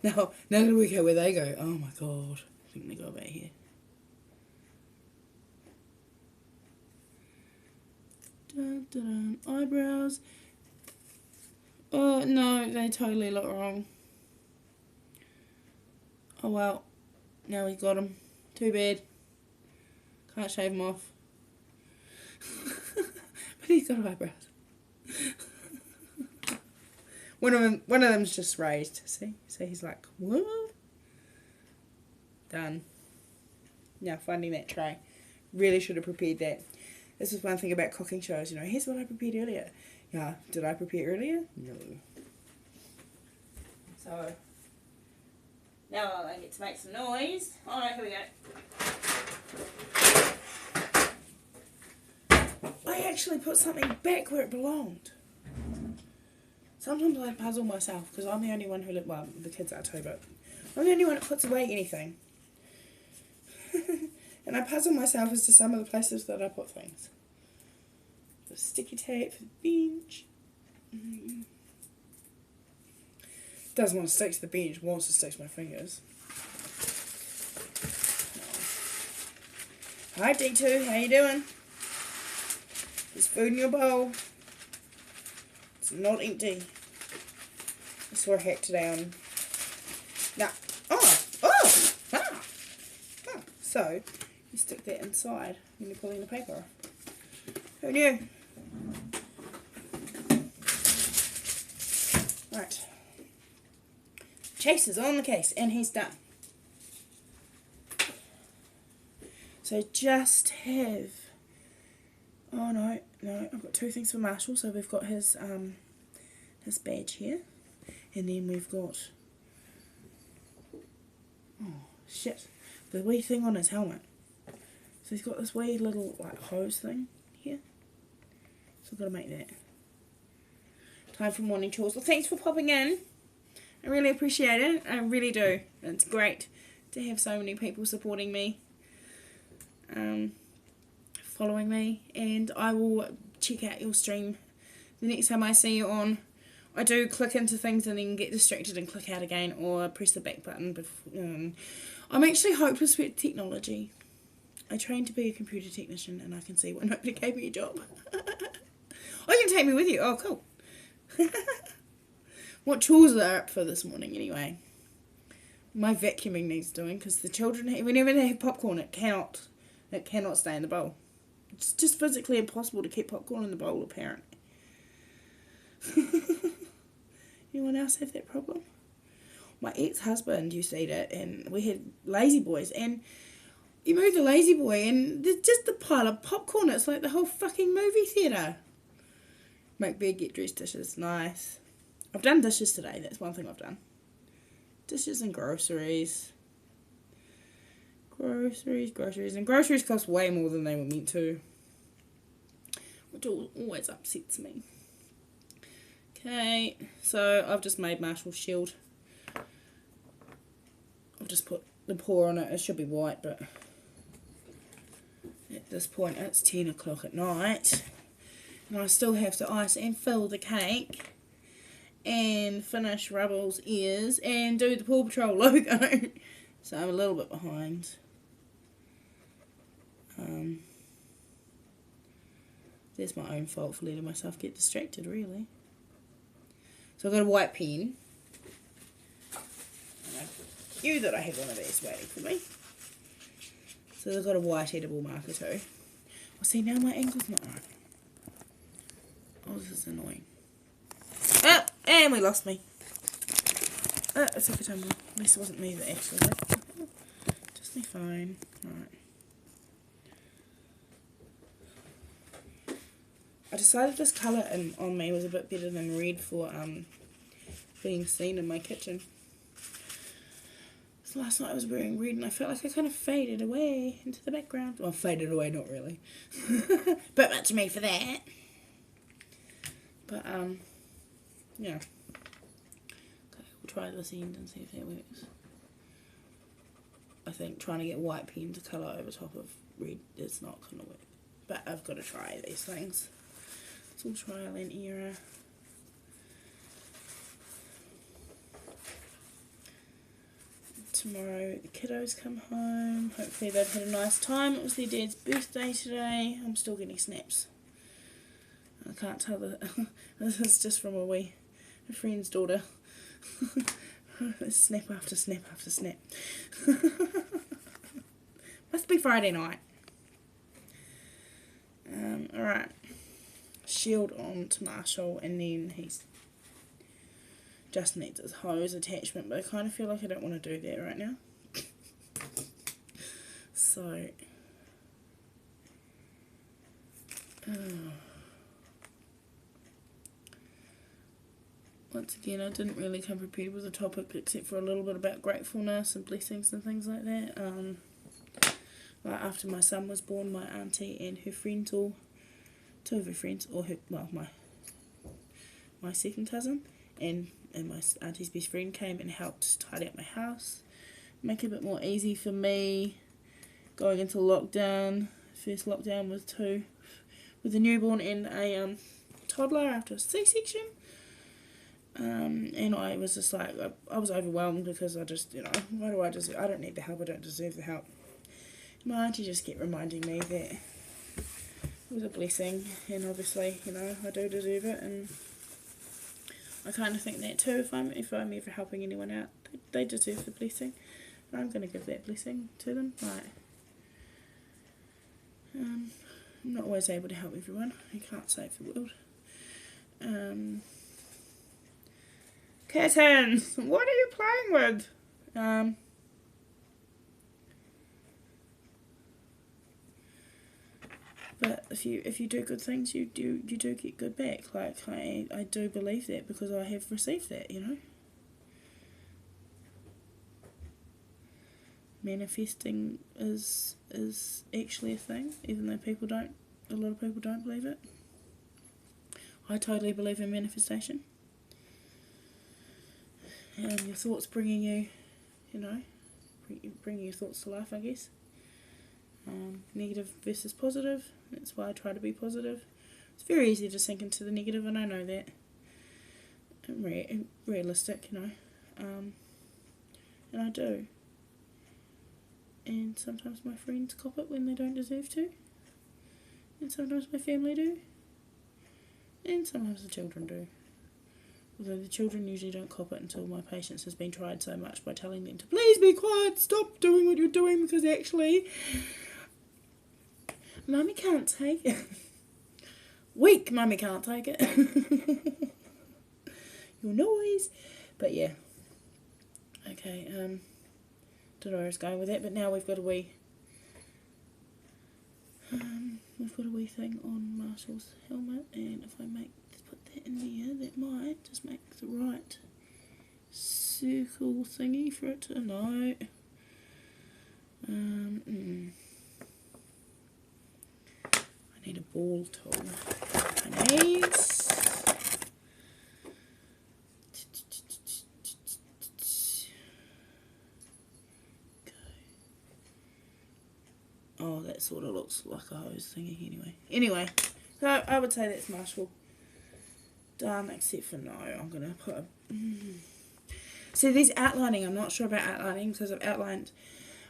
now to work out where they go. Oh my god. I think they go about here. Dun, dun, dun. Eyebrows. Oh no, they totally look wrong. Oh well. Now we've got them. Too bad. Can't shave them off. But he's got eyebrows. One of them's just raised. See? So he's like, what? Done. Now finding that tray. Really should have prepared that. This is one thing about cooking shows, you know. Here's what I prepared earlier. Yeah, did I prepare earlier? No. So, now I get to make some noise. Oh no, here we go. I actually put something back where it belonged. Sometimes I puzzle myself because I'm the only one who, well, the kids are too, but I'm the only one that puts away anything. And I puzzle myself as to some of the places that I put things. The sticky tape for the bench. Doesn't want to stick to the bench, wants to stick to my fingers. Hi D2, how you doing? There's food in your bowl. It's not empty. I saw a hat today on. Nah. So you stick that inside when you're pulling the paper off. Who knew? Right. Chase is on the case and he's done. So just have, oh no, I've got 2 things for Marshall. So we've got his badge here, and then we've got, oh shit, the wee thing on his helmet. So he's got this wee little like hose thing here. So I've got to make that. Time for morning chores. Well, thanks for popping in. I really appreciate it. I really do. It's great to have so many people supporting me, following me, and I will check out your stream the next time I see you on. I do click into things and then get distracted and click out again, or press the back button. I'm actually hopeless with technology. I trained to be a computer technician, and I can see why nobody gave me a job. Oh, you can take me with you. Oh, cool. What chores are up for this morning anyway? My vacuuming needs doing, because the children, whenever they have popcorn, it cannot stay in the bowl. It's just physically impossible to keep popcorn in the bowl, apparently. Anyone else have that problem? My ex-husband used to eat it, and we had lazy boys, and you move the lazy boy and there's just a pile of popcorn. It's like the whole fucking movie theatre. Make bed, get dressed, dishes. Nice. I've done dishes today. That's one thing I've done. Dishes and groceries. Groceries. And groceries cost way more than they were meant to, which always upsets me. Okay, so I've just made Marshall's shield. I've just put the pour on it. It should be white, but at this point it's 10 o'clock at night. And I still have to ice and fill the cake and finish Rubble's ears and do the Paw Patrol logo. So I'm a little bit behind. That's my own fault for letting myself get distracted, really. So I've got a white pen. And I knew that I had one of these waiting for me. So I've got a white edible marker too. Well, see, now my angle's not right. Oh, this is annoying. Oh, and we lost me. Oh, it took a time. At least it wasn't me that actually left. Just my phone. Right. I decided this colour on me was a bit better than red for being seen in my kitchen. So last night I was wearing red and I felt like I kind of faded away into the background. Well, faded away, not really. Bit much of me for that. But, yeah. Okay, we'll try this end and see if that works. I think trying to get white pen to colour over top of red is not going to work. But I've got to try these things. It's all trial and error. Tomorrow the kiddos come home. Hopefully they've had a nice time. It was their dad's birthday today. I'm still getting snaps. I can't tell that this is just from a friend's daughter. Snap after snap after snap. Must be Friday night. Alright. Shield on to Marshall, and then he's just needs his hose attachment, but I kind of feel like I don't want to do that right now. So once again, I didn't really come prepared with a topic except for a little bit about gratefulness and blessings and things like that. Like after my son was born, my auntie and her friends, or two of her friends, or my second cousin and my auntie's best friend came and helped tidy up my house, make it a bit more easy for me going into lockdown. First lockdown with a newborn and a toddler after a C-section. And I was just like, I was overwhelmed because I just, why do I deserve, I don't need the help, I don't deserve the help. My auntie just kept reminding me that it was a blessing, and obviously, I do deserve it, and I kind of think that too. If I'm ever helping anyone out, they deserve the blessing, and I'm going to give that blessing to them. Like, I'm not always able to help everyone. I can't save the world. Kittens, what are you playing with? But if you do good things, you do get good back. Like, I do believe that because I have received that, you know. Manifesting is actually a thing, even though a lot of people don't believe it. I totally believe in manifestation. And your thoughts bringing you, you know, bringing your thoughts to life, I guess. Negative versus positive. That's why I try to be positive. It's very easy to sink into the negative, and I know that. I'm realistic, you know. And I do. And sometimes my friends cop it when they don't deserve to. And sometimes my family do. And sometimes the children do. Although the children usually don't cop it until my patience has been tried so much by telling them to please be quiet, stop doing what you're doing, because actually Mummy can't take it. Weak Mummy can't take it. Your noise. But yeah. Okay, don't know where I was going with that, but now we've got a wee thing on Marshall's helmet, and if I put that in there, that might just make the right circle thingy for it to know. I need a ball tool. I need. Oh, that sort of looks like a hose thingy anyway. So I would say that's Marshall done, except for no, I'm going to put a... So there's outlining. I'm not sure about outlining because I've outlined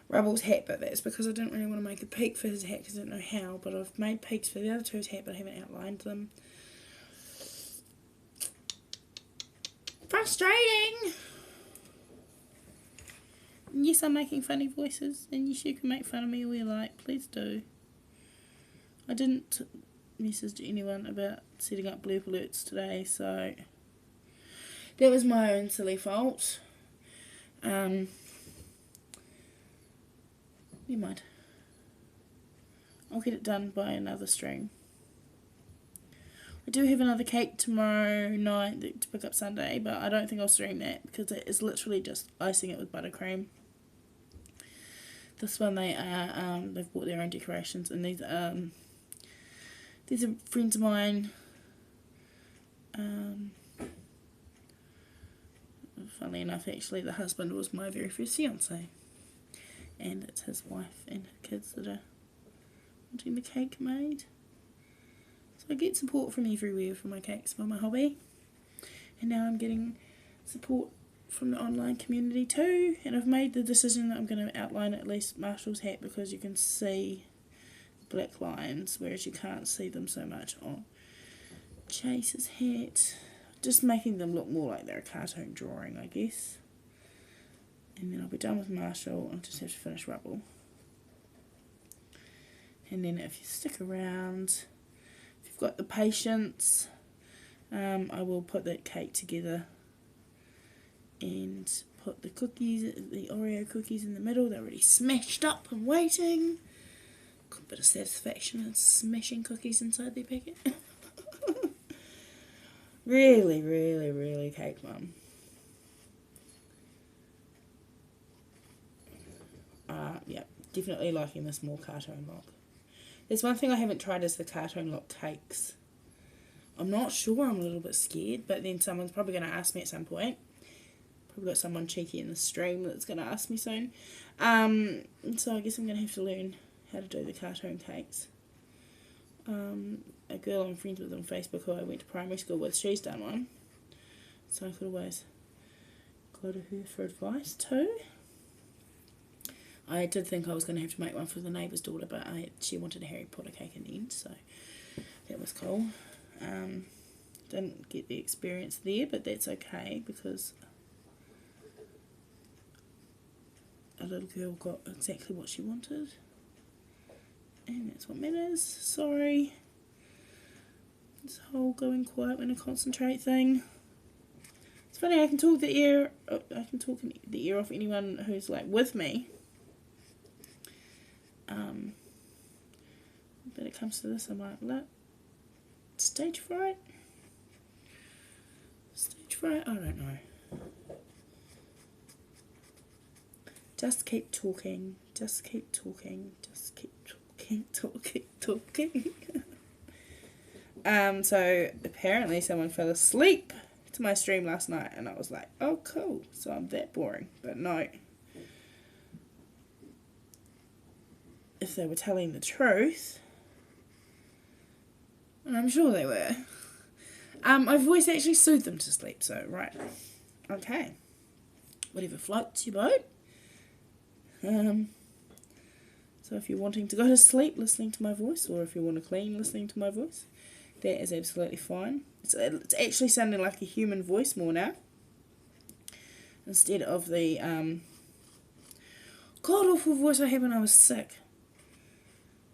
Rubble's hat, but that's because I didn't really want to make a peak for his hat because I didn't know how, but I've made peaks for the other two's hat, but I haven't outlined them. Frustrating! Yes, I'm making funny voices, and yes, you can make fun of me all you like. Please do. I didn't message anyone about setting up blurb alerts today, so that was my own silly fault. Never mind. I'll get it done by another stream. I do have another cake tomorrow night to pick up Sunday, but I don't think I'll stream that because it is literally just icing it with buttercream. This one they've bought their own decorations, and these are friends of mine. Funnily enough, actually, the husband was my very first fiancé, and it's his wife and her kids that are wanting the cake made. So I get support from everywhere for my cakes, for my hobby, and now I'm getting support from the online community too, and I've made the decision that I'm going to outline at least Marshall's hat because you can see black lines, whereas you can't see them so much on Chase's hat. Just making them look more like they're a cartoon drawing, I guess. And then I'll be done with Marshall. I'll just have to finish Rubble. And then if you stick around, if you've got the patience, I will put that cake together and put the cookies, the Oreo cookies in the middle. They're already smashed up and waiting. Got a bit of satisfaction in smashing cookies inside their packet. Really, really, really cake mum. Yeah, definitely liking this more cartoon look. There's one thing I haven't tried is the cartoon look cakes. I'm not sure, I'm a little bit scared, but then someone's probably going to ask me at some point. Probably got someone cheeky in the stream that's going to ask me soon. So I guess I'm going to have to learn how to do the cartoon cakes. A girl I'm friends with on Facebook who I went to primary school with, she's done one. So I could always go to her for advice too. I did think I was going to have to make one for the neighbour's daughter, but she wanted a Harry Potter cake in the end, so that was cool. Didn't get the experience there, but that's okay because a little girl got exactly what she wanted. And that's what matters. Sorry. This whole going quiet when I concentrate thing. It's funny, I can talk the ear off anyone who's like with me. But it comes to this, I'm like, look, stage fright? Stage fright? I don't know. Just keep talking, just keep talking, just keep talking. So apparently someone fell asleep to my stream last night, and I was like, oh cool, so I'm that boring. But no. If they were telling the truth, and I'm sure they were, my voice actually soothed them to sleep, so right. Okay. Whatever floats your boat. So if you're wanting to go to sleep listening to my voice, or if you want to clean listening to my voice, that is absolutely fine. It's actually sounding like a human voice more now, instead of the god-awful voice I had when I was sick.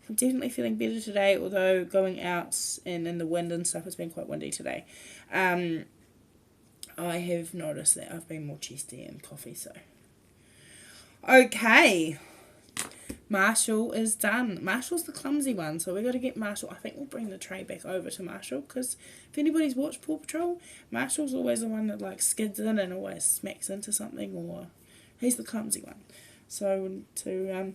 I'm definitely feeling better today, although going out and in the wind and stuff, it's been quite windy today. I have noticed that I've been more chesty and coughy, so. Okay. Marshall is done. Marshall's the clumsy one, so we've got to get Marshall. I think we'll bring the tray back over to Marshall, because if anybody's watched Paw Patrol, Marshall's always the one that like skids in and always smacks into something, or he's the clumsy one. So to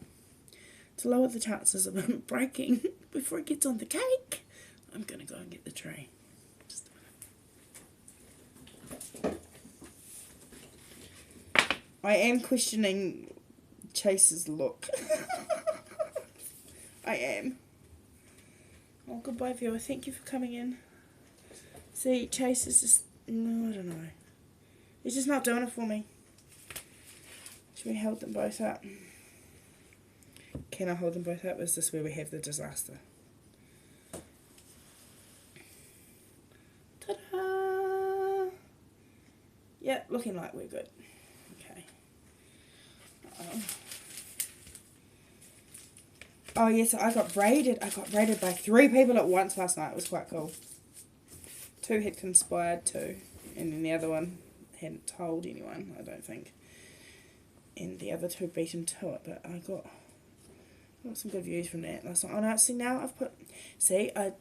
lower the chances of him breaking before it gets on the cake, I'm going to go and get the tray. Just a minute. I am questioning Chase's look. I am. Oh, goodbye, viewer. Thank you for coming in. See, Chase is just... No, I don't know. He's just not doing it for me. Should we hold them both up? Can I hold them both up? Is this where we have the disaster? Ta-da! Yeah, looking like we're good. Okay. Oh yes, I got raided. I got raided by 3 people at once last night. It was quite cool. 2 had conspired to, and then the other one hadn't told anyone, I don't think. And the other 2 beat him to it, but I got some good views from that last night. Oh no, see now I've put... See, I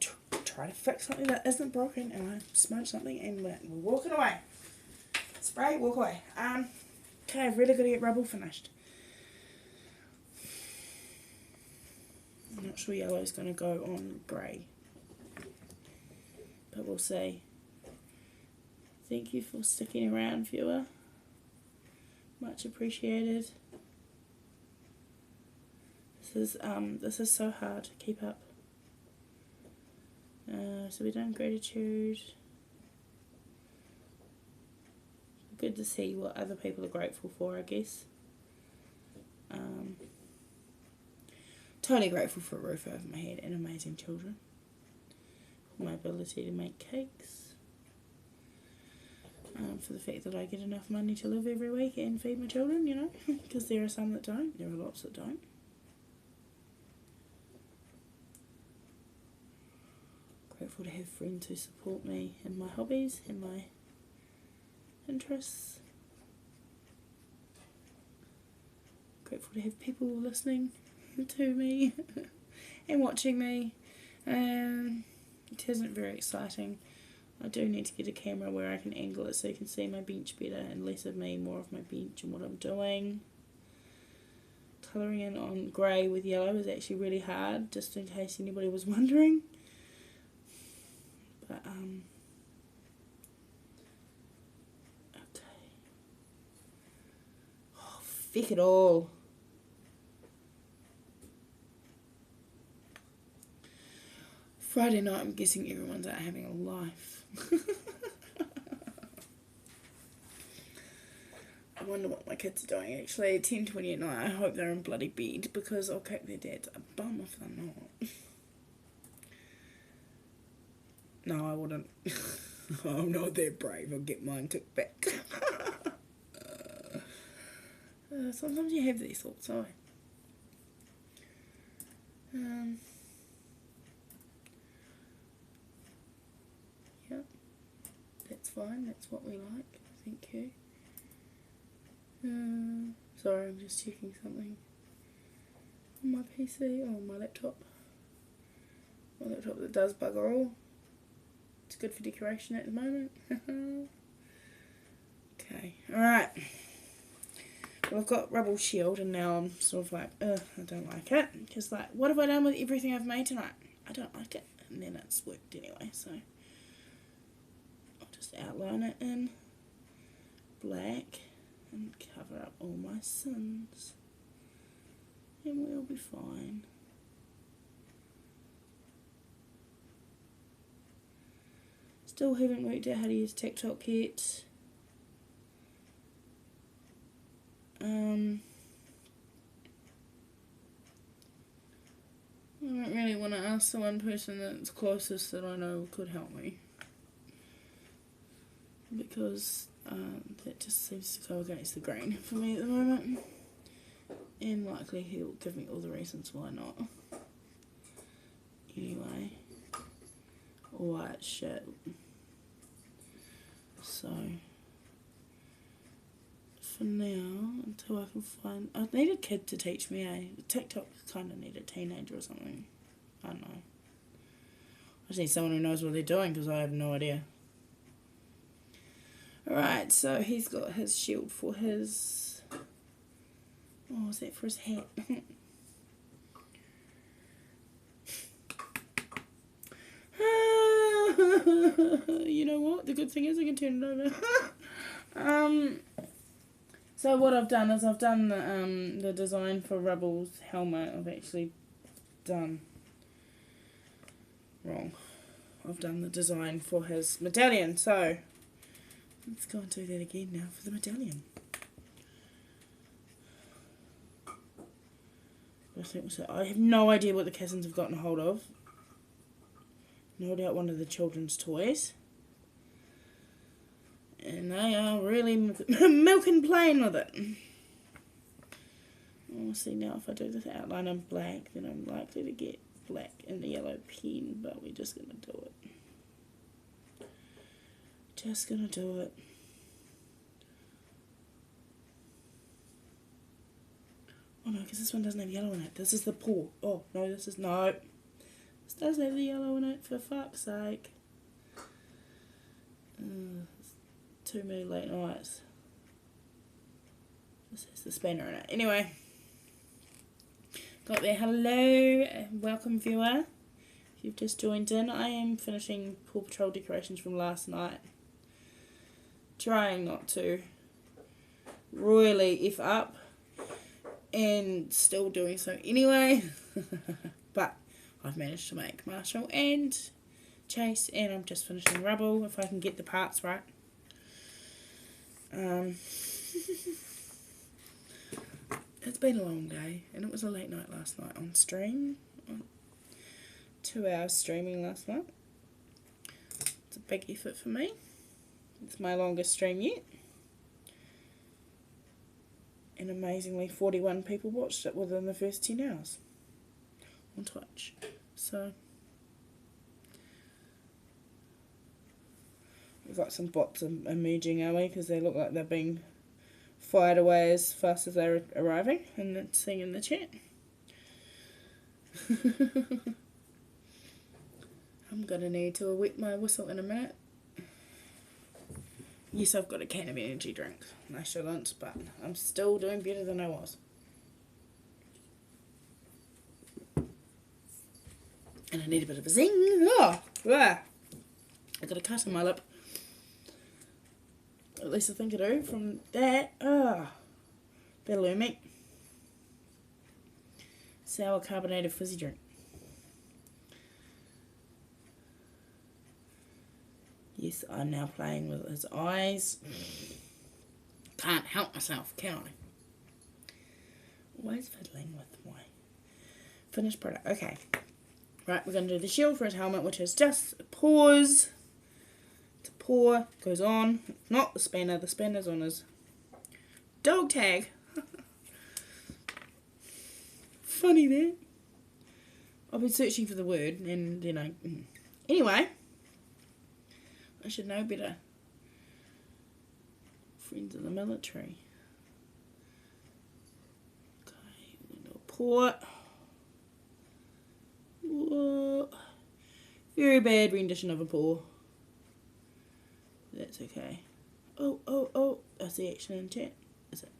try to fix something that isn't broken, and I smudge something, and we're walking away. Spray, walk away. Okay, I've really got to get rubble finished. I'm not sure yellow's going to go on grey, but we'll see. Thank you for sticking around, viewer. Much appreciated. This is so hard to keep up. So we've done gratitude. Good to see what other people are grateful for, I guess. Totally grateful for a roof over my head and amazing children. My ability to make cakes. For the fact that I get enough money to live every week and feed my children, you know, because there are some that don't. There are lots that don't. Grateful to have friends who support me in my hobbies and my interests. Grateful to have people listening to me and watching me. It isn't very exciting. I do need to get a camera where I can angle it so you can see my bench better, and less of me, more of my bench and what I'm doing. Colouring in on grey with yellow is actually really hard, just in case anybody was wondering. But okay. Oh, feck it all. Friday night, I'm guessing everyone's out having a life. I wonder what my kids are doing actually. At 10:20 at night, I hope they're in bloody bed, because I'll kick their dad's a bum if they're not. No, I wouldn't. I'm not that brave. I'll get mine kicked back. Sometimes you have these thoughts, oh. Yep. That's fine. That's what we like. Thank you. Sorry, I'm just checking something on my PC or my laptop. My laptop that does bugger all. It's good for decoration at the moment. Okay, alright. Well, I've got Rubble Shield and now I'm sort of like, I don't like it. Because like, what have I done with everything I've made tonight? I don't like it. And then it's worked anyway, so I'll just outline it in black and cover up all my sins. And we'll be fine. Still haven't worked out how to use TikTok yet. I don't really want to ask the one person that's closest that I know could help me. Because that just seems to go against the grain for me at the moment. And likely he'll give me all the reasons why not. Anyway. Alright, shit. So, for now, until I can find... I need a kid to teach me, TikTok kind of need a teenager or something. I don't know. I just need someone who knows what they're doing because I have no idea. Alright, so he's got his shield for his... Oh, is that for his hat? You know what? The good thing is I can turn it over. So what I've done is I've done the design for Rubble's helmet. I've actually done wrong. I've done the design for his medallion. So let's go and do that again now for the medallion. I have no idea what the cousins have gotten hold of. No doubt one of the children's toys. And they are really milk and plain with it. We'll see now if I do this outline in black, then I'm likely to get black and the yellow pen, but we're just going to do it. Just going to do it. Oh no, because this one doesn't have yellow in it. This is the paw. Oh, no, this is... No. This does have the yellow in it, for fuck's sake. Too many late nights. This has the spanner in it. Anyway. Got there. Hello. Welcome, viewer. If you've just joined in, I am finishing Paw Patrol decorations from last night. Trying not to royally F up. And still doing so anyway. But I've managed to make Marshall and Chase, and I'm just finishing Rubble if I can get the parts right. It's been a long day, and it was a late night last night on stream. 2 hours streaming last night. It's a big effort for me. It's my longest stream yet. And amazingly 41 people watched it within the first 10 hours on Twitch. So we've got some bots emerging, are we? Because they look like they're being fired away as fast as they're arriving and seeing in the chat. I'm going to need to wet my whistle in a minute. Yes, I've got a can of energy drink. I shouldn't, but I'm still doing better than I was. And I need a bit of a zing. Oh, I got a cut on my lip. At least I think I do from that. That'll hurt me. Sour carbonated fizzy drink. Yes, I'm now playing with his eyes. Can't help myself, can I? Always fiddling with my finished product. Okay. Right, we're going to do the shield for his helmet, which is just paws. It's a paw, goes on. Not the spanner. The spanner's on his dog tag. Funny that. I've been searching for the word, and you know. Anyway. I should know better. Friends of the military. Okay, little paw. Whoa. Very bad rendition of a paw. That's okay. Oh, that's the action in chat. Is it?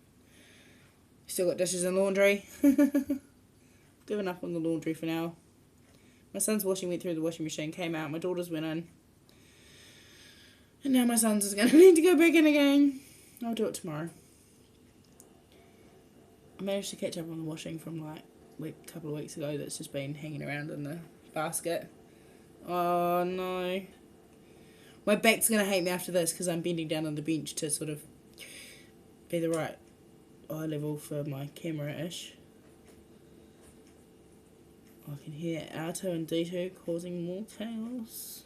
Still got dishes in laundry. Giving up on the laundry for now. My son's washing went through the washing machine, came out, my daughter's went in. And now my son's is going to need to go back in again. I'll do it tomorrow. I managed to catch up on the washing from like a couple of weeks ago that's just been hanging around in the basket. Oh no. My back's going to hate me after this because I'm bending down on the bench to sort of be the right eye level for my camera-ish. I can hear R2 and D2 causing more chaos.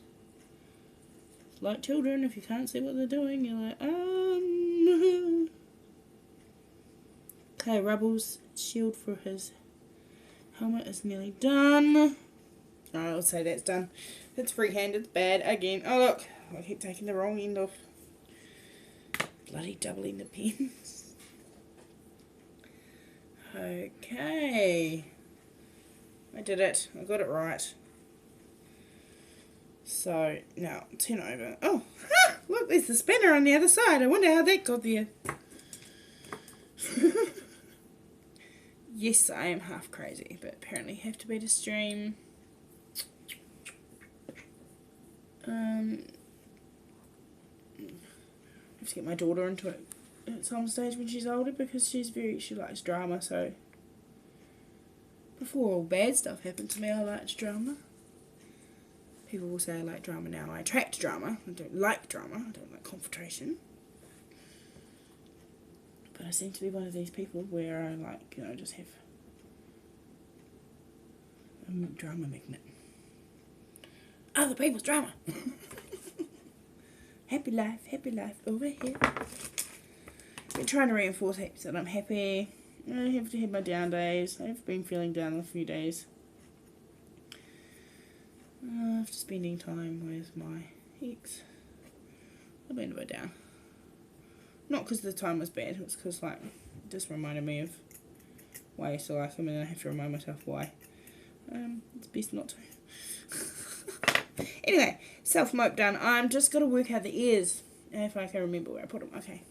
It's like children, if you can't see what they're doing, you're like, no. Okay, Rubble's shield for his helmet is nearly done. I'll say that's done. It's freehand, it's bad again. Oh look, I keep taking the wrong end off. Bloody doubling the pens. Okay. I did it. I got it right. So, now, turn over. Oh, look, there's the spinner on the other side. I wonder how that got there. Yes, I am half crazy, but apparently have to be to stream. I have to get my daughter into it at some stage when she's older because she likes drama, so before all bad stuff happened to me, I liked drama. People will say I like drama now. I attract drama. I don't like drama. I don't like confrontation. But I seem to be one of these people where I like, just have a drama magnet. Other people's drama. Happy life over here. Been trying to reinforce heaps that I'm happy. I have to have my down days. I've been feeling down a few days. After spending time with my ex, I've been a bit down. Not because the time was bad, it was because it just reminded me of why I used to like him, and then I have to remind myself why. It's best not to. Anyway, self-mope done. I'm just got to work out the ears, if I can remember where I put them. Okay.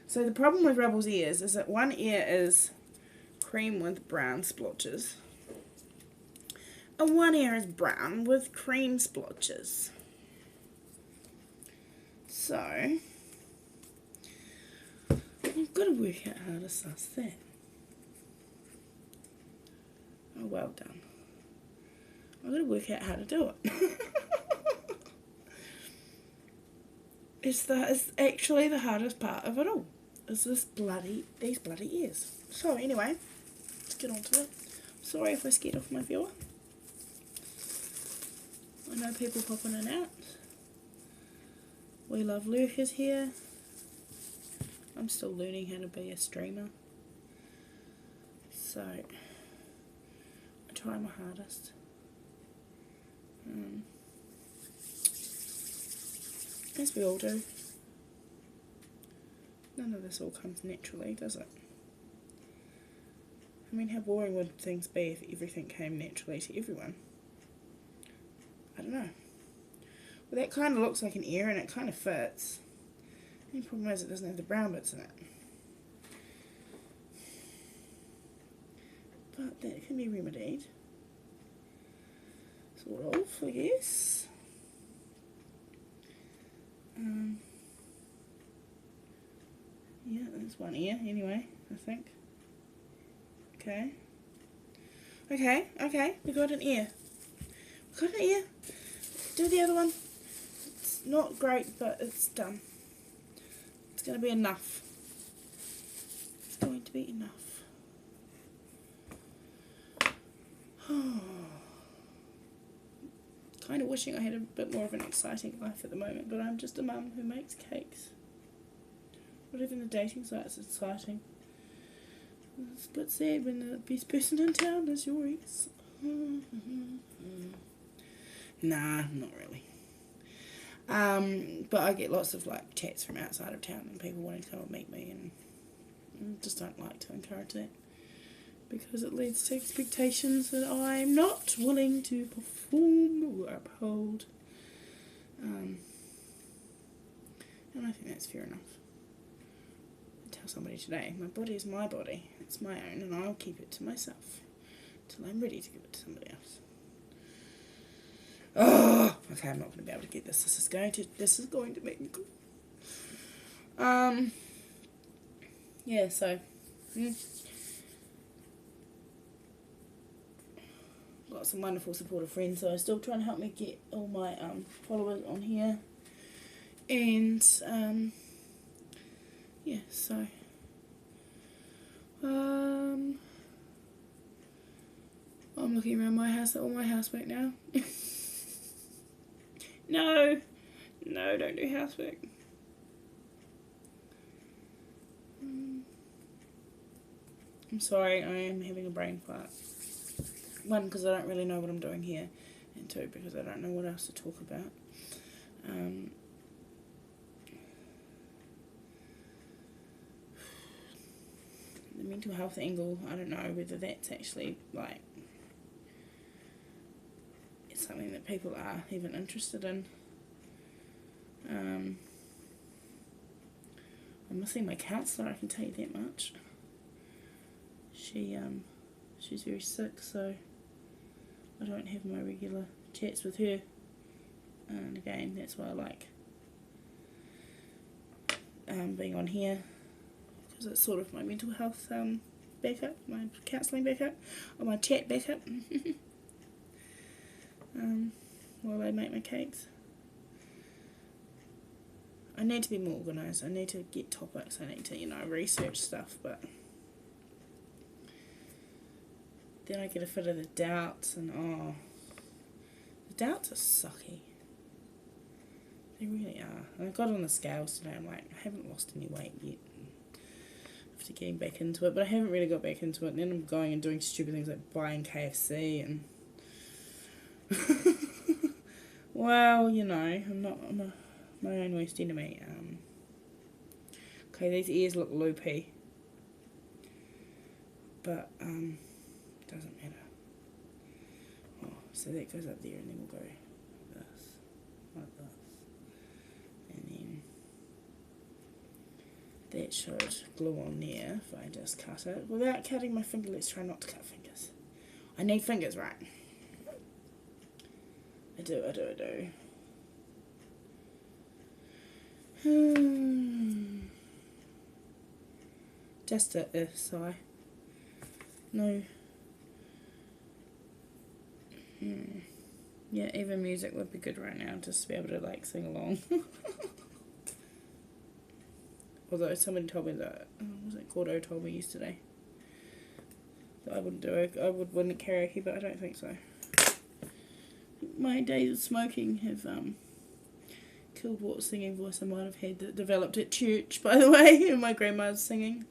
So the problem with Rubble's ears is that one ear is cream with brown splotches. And one ear is brown with cream splotches. So, I've got to work out how to suss that. Oh, well done. I've got to work out how to do it. It's actually the hardest part of it all. Is these bloody ears. So anyway, let's get on to it. Sorry if I scared off my viewer. I know people pop in and out. We love lurkers here. I'm still learning how to be a streamer. So, I try my hardest. As we all do. None of this all comes naturally, does it? I mean, how boring would things be if everything came naturally to everyone? I don't know. Well, that kind of looks like an ear and it kind of fits. The only problem is it doesn't have the brown bits in it. But that can be remedied. Sort of, I guess. Yeah, that's one ear anyway, I think. Okay, we got an ear. We got an ear. Do the other one. It's not great, but it's done. It's going to be enough. It's going to be enough. Kind of wishing I had a bit more of an exciting life at the moment, but I'm just a mum who makes cakes. Not even the dating site's exciting. It's a bit sad when the best person in town is your ex. Nah, not really. But I get lots of chats from outside of town and people wanting to come and meet me, and I just don't like to encourage that because it leads to expectations that I'm not willing to perform or uphold. And I think that's fair enough. I tell somebody today, my body is my body, it's my own, and I'll keep it to myself till I'm ready to give it to somebody else. Oh, okay, I'm not going to be able to get this. This is going to make me cool. Yeah, so got some wonderful supportive friends who are still trying to help me get all my followers on here, and yeah, so I'm looking around my house at all my housework now. No, don't do housework. I'm sorry, I am having a brain fart. One, because I don't really know what I'm doing here, and two, because I don't know what else to talk about. The mental health angle, I don't know whether that's actually, like, it's something that people are even interested in. I'm missing my counsellor, I can tell you that much. She's very sick, so I don't have my regular chats with her. And again, that's why I like being on here, because it's sort of my mental health backup, my counselling backup, or my chat backup. While I make my cakes. I need to be more organised. I need to get topics. I need to, research stuff, but then I get a fit of the doubts, and the doubts are sucky. They really are. And I got on the scales today. I'm like, I haven't lost any weight yet. After getting back into it, but I haven't really got back into it. And then I'm going and doing stupid things like buying KFC and. Well, I'm my own worst enemy. Okay, these ears look loopy, but doesn't matter. Oh, so that goes up there, and then we'll go like this, and then that should glue on there if I just cut it without cutting my finger. Let's try not to cut fingers. I need fingers, right? I do. Just a sigh. No. Yeah, even music would be good right now, just to be able to sing along. Although somebody told me that, was it Gordo told me yesterday that I wouldn't do it. I would win at karaoke, but I don't think so. My days of smoking have killed what singing voice I might have had that developed at church, by the way, and my grandma's singing.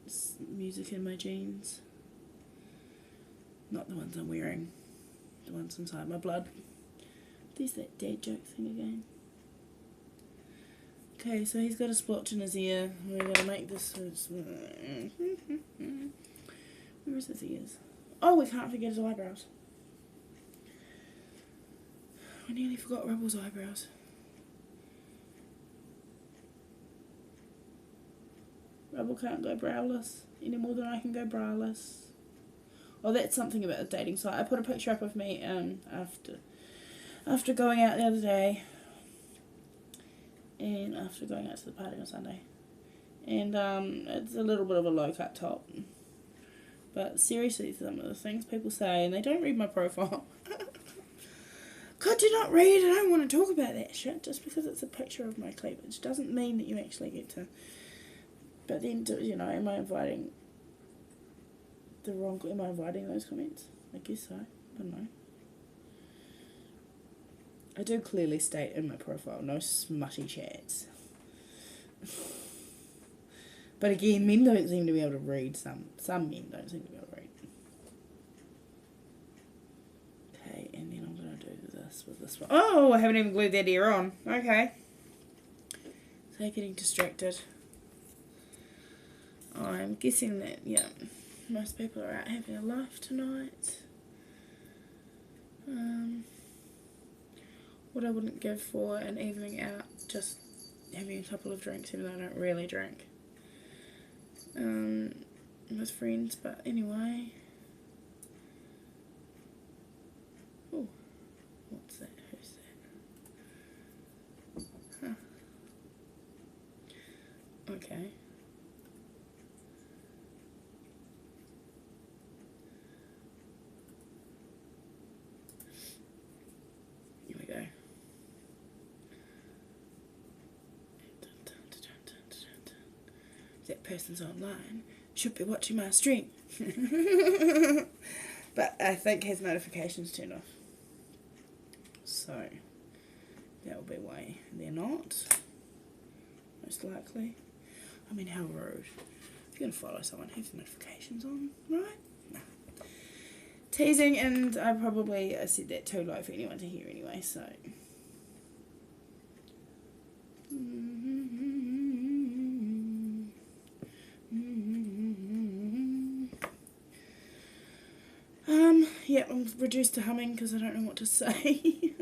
It's music in my jeans. Not the ones I'm wearing. The ones inside my blood. There's that dad joke thing again. Okay, so he's got a splotch in his ear. We're going to make this... Where is his ears? Oh, we can't forget his eyebrows. I nearly forgot Rubble's eyebrows. Rubble can't go browless any more than I can go browless. Oh, that's something about the dating site. I put a picture up of me after going out the other day, and after going out to the party on Sunday, and it's a little bit of a low cut top. But seriously, some of the things people say, and they don't read my profile. God, do not read. I don't want to talk about that shit. Just because it's a picture of my cleavage doesn't mean that you actually get to. But then, am I inviting Am I inviting those comments? I guess so. I don't know. I do clearly state in my profile, no smutty chats. But again, men don't seem to be able to read. Some men don't seem to be able to read. Okay, and then I'm going to do this with this one. Oh, I haven't even glued that ear on. Okay. So getting distracted. I'm guessing that, yeah, most people are out having a life tonight. What I wouldn't give for an evening out, just having a couple of drinks, even though I don't really drink, with friends. But anyway, oh, what's that? Who's that? Huh. Okay. Here we go. That person's online. Should be watching my stream. But I think his notifications turned off. So that will be why they're not. Most likely. I mean, how rude. If you're going to follow someone, have the notifications on, right? Nah. Teasing, and I probably said that too low for anyone to hear anyway, so. Yeah, I'm reduced to humming because I don't know what to say.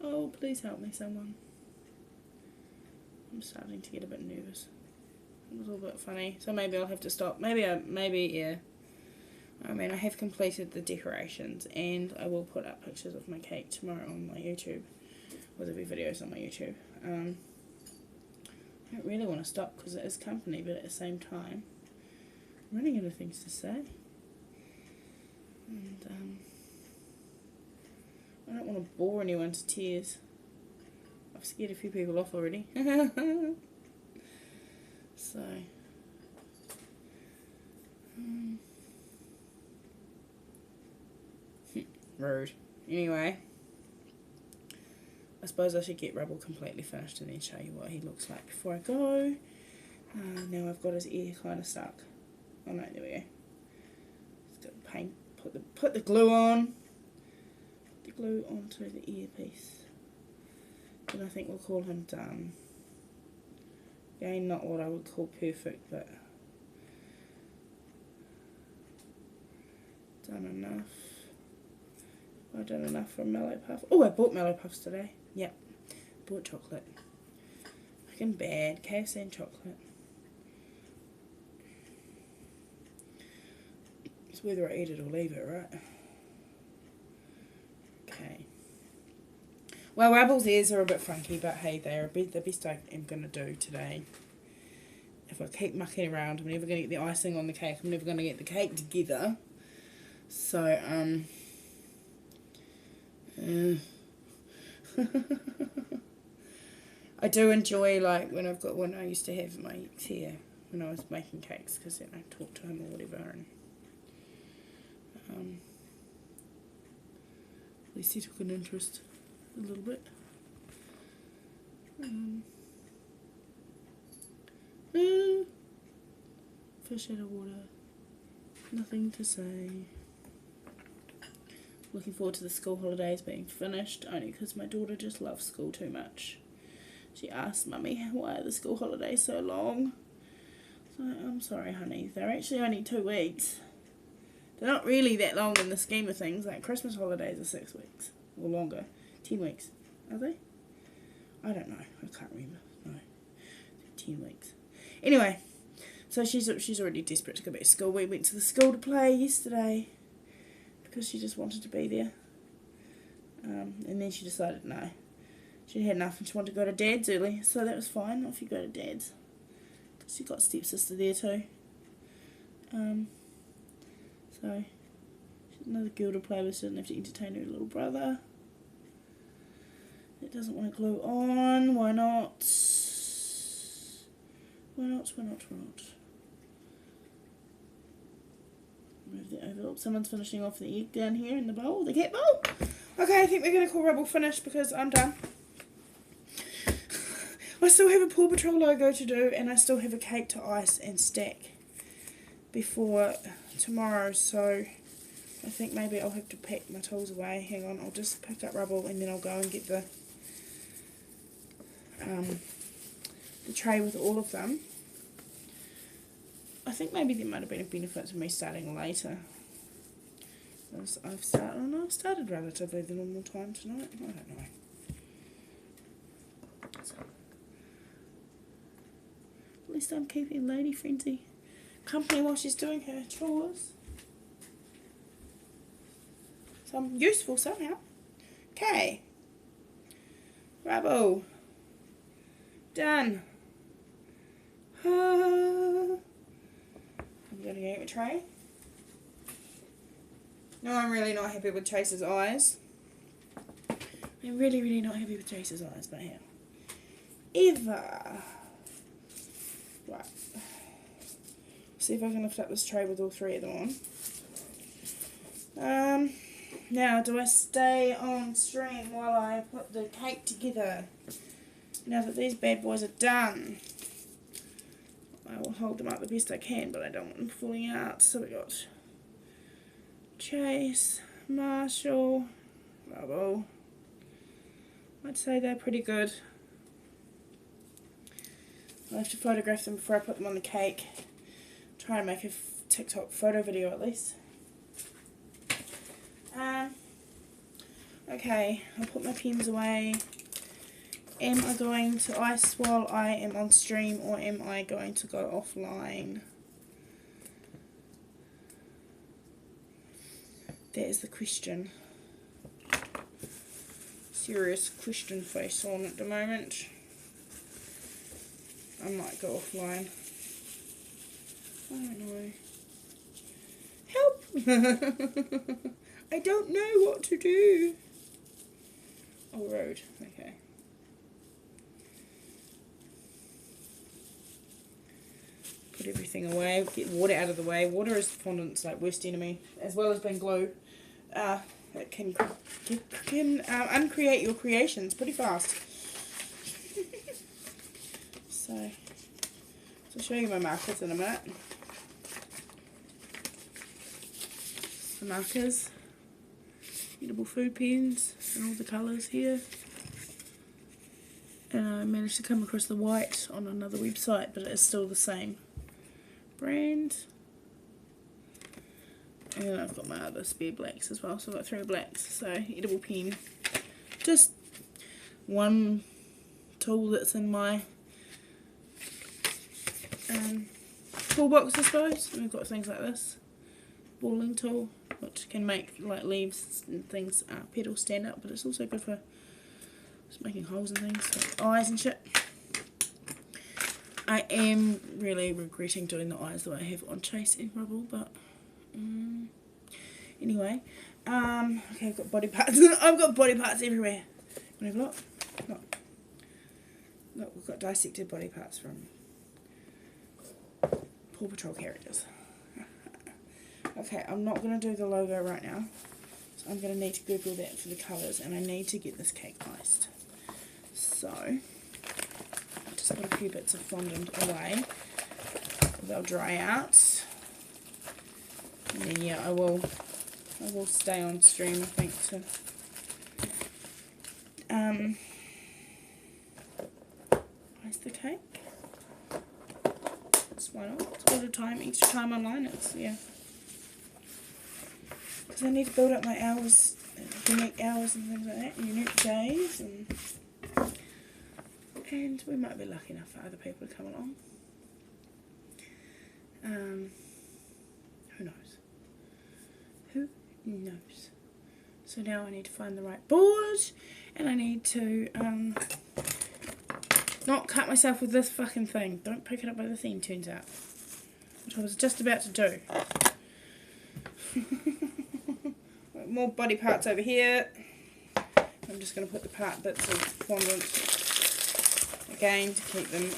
Oh, please help me, someone. I'm starting to get a bit nervous. It was a little bit funny, so maybe I'll have to stop. Maybe, yeah. I mean, I have completed the decorations, and I will put up pictures of my cake tomorrow on my YouTube. Or there'll be videos on my YouTube. I don't really want to stop because it is company, but at the same time, I'm running out of things to say. And I don't want to bore anyone to tears. I've scared a few people off already. So, rude. Anyway, I suppose I should get Rubble completely finished and then show you what he looks like before I go. Now I've got his ear kind of stuck. Oh no, there we go. It's got paint. Put the glue on. Put the glue onto the earpiece. And I think we'll call him done. Again, not what I would call perfect, but done enough. I've done enough for a Mellow Puff. Oh, I bought Mellow Puffs today. Yep, bought chocolate. Fucking bad. KFC and chocolate. It's whether I eat it or leave it, right? Okay. Well, Rubble's ears are a bit funky, but hey, they're the best I am going to do today. If I keep mucking around, I'm never going to get the icing on the cake. I'm never going to get the cake together. So, I do enjoy, like, when I used to have my ex here, when I was making cakes, because then I talked to him or whatever, and at least he took an interest a little bit. Fish out of water. Nothing to say. Looking forward to the school holidays being finished, only because my daughter just loves school too much. She asked Mummy, why are the school holidays so long? So I'm sorry, honey, they're actually only 2 weeks. They're not really that long in the scheme of things. Like Christmas holidays are 6 weeks or longer, 10 weeks, are they? I don't know. I can't remember. No, 10 weeks. Anyway, so she's already desperate to go back to school. We went to the school to play yesterday because she just wanted to be there. And then she decided no, she had enough and she wanted to go to Dad's early. So that was fine. Off you go to Dad's. Because she got stepsister there too. So she's another girl to play with. She doesn't have to entertain her little brother. It doesn't want to glue on. Why not? Why not? Why not? Why not? Move the envelope. Someone's finishing off the egg down here in the bowl, the cat bowl. Okay, I think we're going to call Rubble finished because I'm done. I still have a Paw Patrol logo to do, and I still have a cake to ice and stack before tomorrow, so I think maybe I'll have to pack my tools away. Hang on, I'll just pick up Rubble and then I'll go and get the tray with all of them. I think maybe there might have been a benefit to me starting later. I've started relatively the normal time tonight. I don't know. So, at least I'm keeping Lady Frenzy company while she's doing her chores. So I'm useful somehow. Okay. Bravo. Done. I'm going to get a tray. No, I'm really not happy with Chase's eyes. I'm really, really not happy with Chase's eyes, but how? Ever. Right. See if I can lift up this tray with all three of them on. Now, do I stay on stream while I put the cake together? Now that these bad boys are done, I will hold them up the best I can, but I don't want them falling out. So we got Chase, Marshall, Rubble. I'd say they're pretty good. I'll have to photograph them before I put them on the cake. Try and make a TikTok photo video at least. Okay, I'll put my pens away. Am I going to ice while I am on stream, or am I going to go offline? That is the question. Serious question face on at the moment. I might go offline. I don't know. Help! I don't know what to do. Oh, road. Okay. Put everything away. Get water out of the way. Water is fondant's like worst enemy, as well as being glue. It can uncreate your creations pretty fast. So I'll show you my markers in a minute. The markers, edible food pens, and all the colours here. And I managed to come across the white on another website, but it is still the same brand. And then I've got my other spare blacks as well, so I've got 3 blacks. So edible pen, just one tool that's in my toolbox, I suppose. And we've got things like this balling tool, which can make like leaves and things, petals stand up, but it's also good for just making holes and things, like eyes and shit. I am really regretting doing the eyes that I have on Chase and Rubble, but anyway, okay, I've got body parts. I've got body parts everywhere. Want to have a look? Look, we've got dissected body parts from Paw Patrol characters. Okay, I'm not going to do the logo right now, so I'm going to need to Google that for the colours, and I need to get this cake iced. So, I just put a few bits of fondant away. They'll dry out. And then, yeah, I will stay on stream, I think, to ice the cake. That's why not? It's a bit of time, extra time online, it's, yeah. Because I need to build up my hours, unique hours and things like that, unique days, and we might be lucky enough for other people to come along. Who knows? Who knows? So now I need to find the right board, and I need to not cut myself with this fucking thing. Don't pick it up by the thing, turns out. Which I was just about to do. More body parts over here. I'm just going to put the bits of fondant again to keep them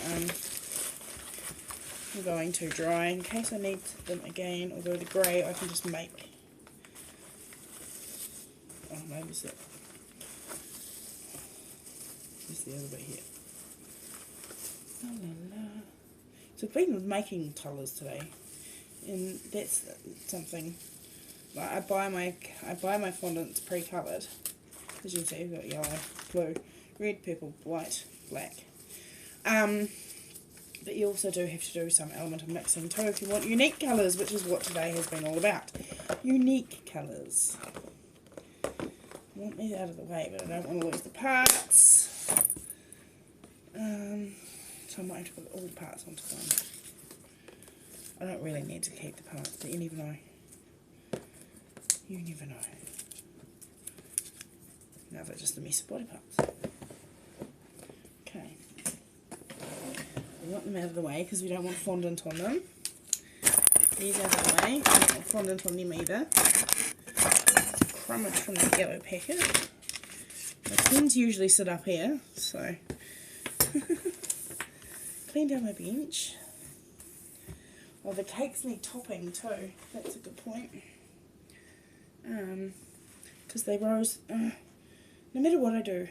from going too dry in case I need them again. Although the grey I can just make. Oh, maybe it's it. There's the other bit here. La, la, la. So I've been making colours today, and that's something. Like I buy my fondants pre-coloured. As you can see, we've got yellow, blue, red, purple, white, black. But you also do have to do some element of mixing too if you want unique colours, which is what today has been all about. Unique colours. I want these out of the way, but I don't want to lose the parts. So I might have to put all the parts onto one. I don't really need to keep the parts, but you never know. You never know. Now they're just the messy body parts. Okay. We want them out of the way because we don't want fondant on them. These out of the way. We don't want fondant on them either. Crumbage from the yellow packet. My pens usually sit up here, so clean down my bench. Oh, the cakes need topping too. That's a good point. Because they rose. No matter what I do,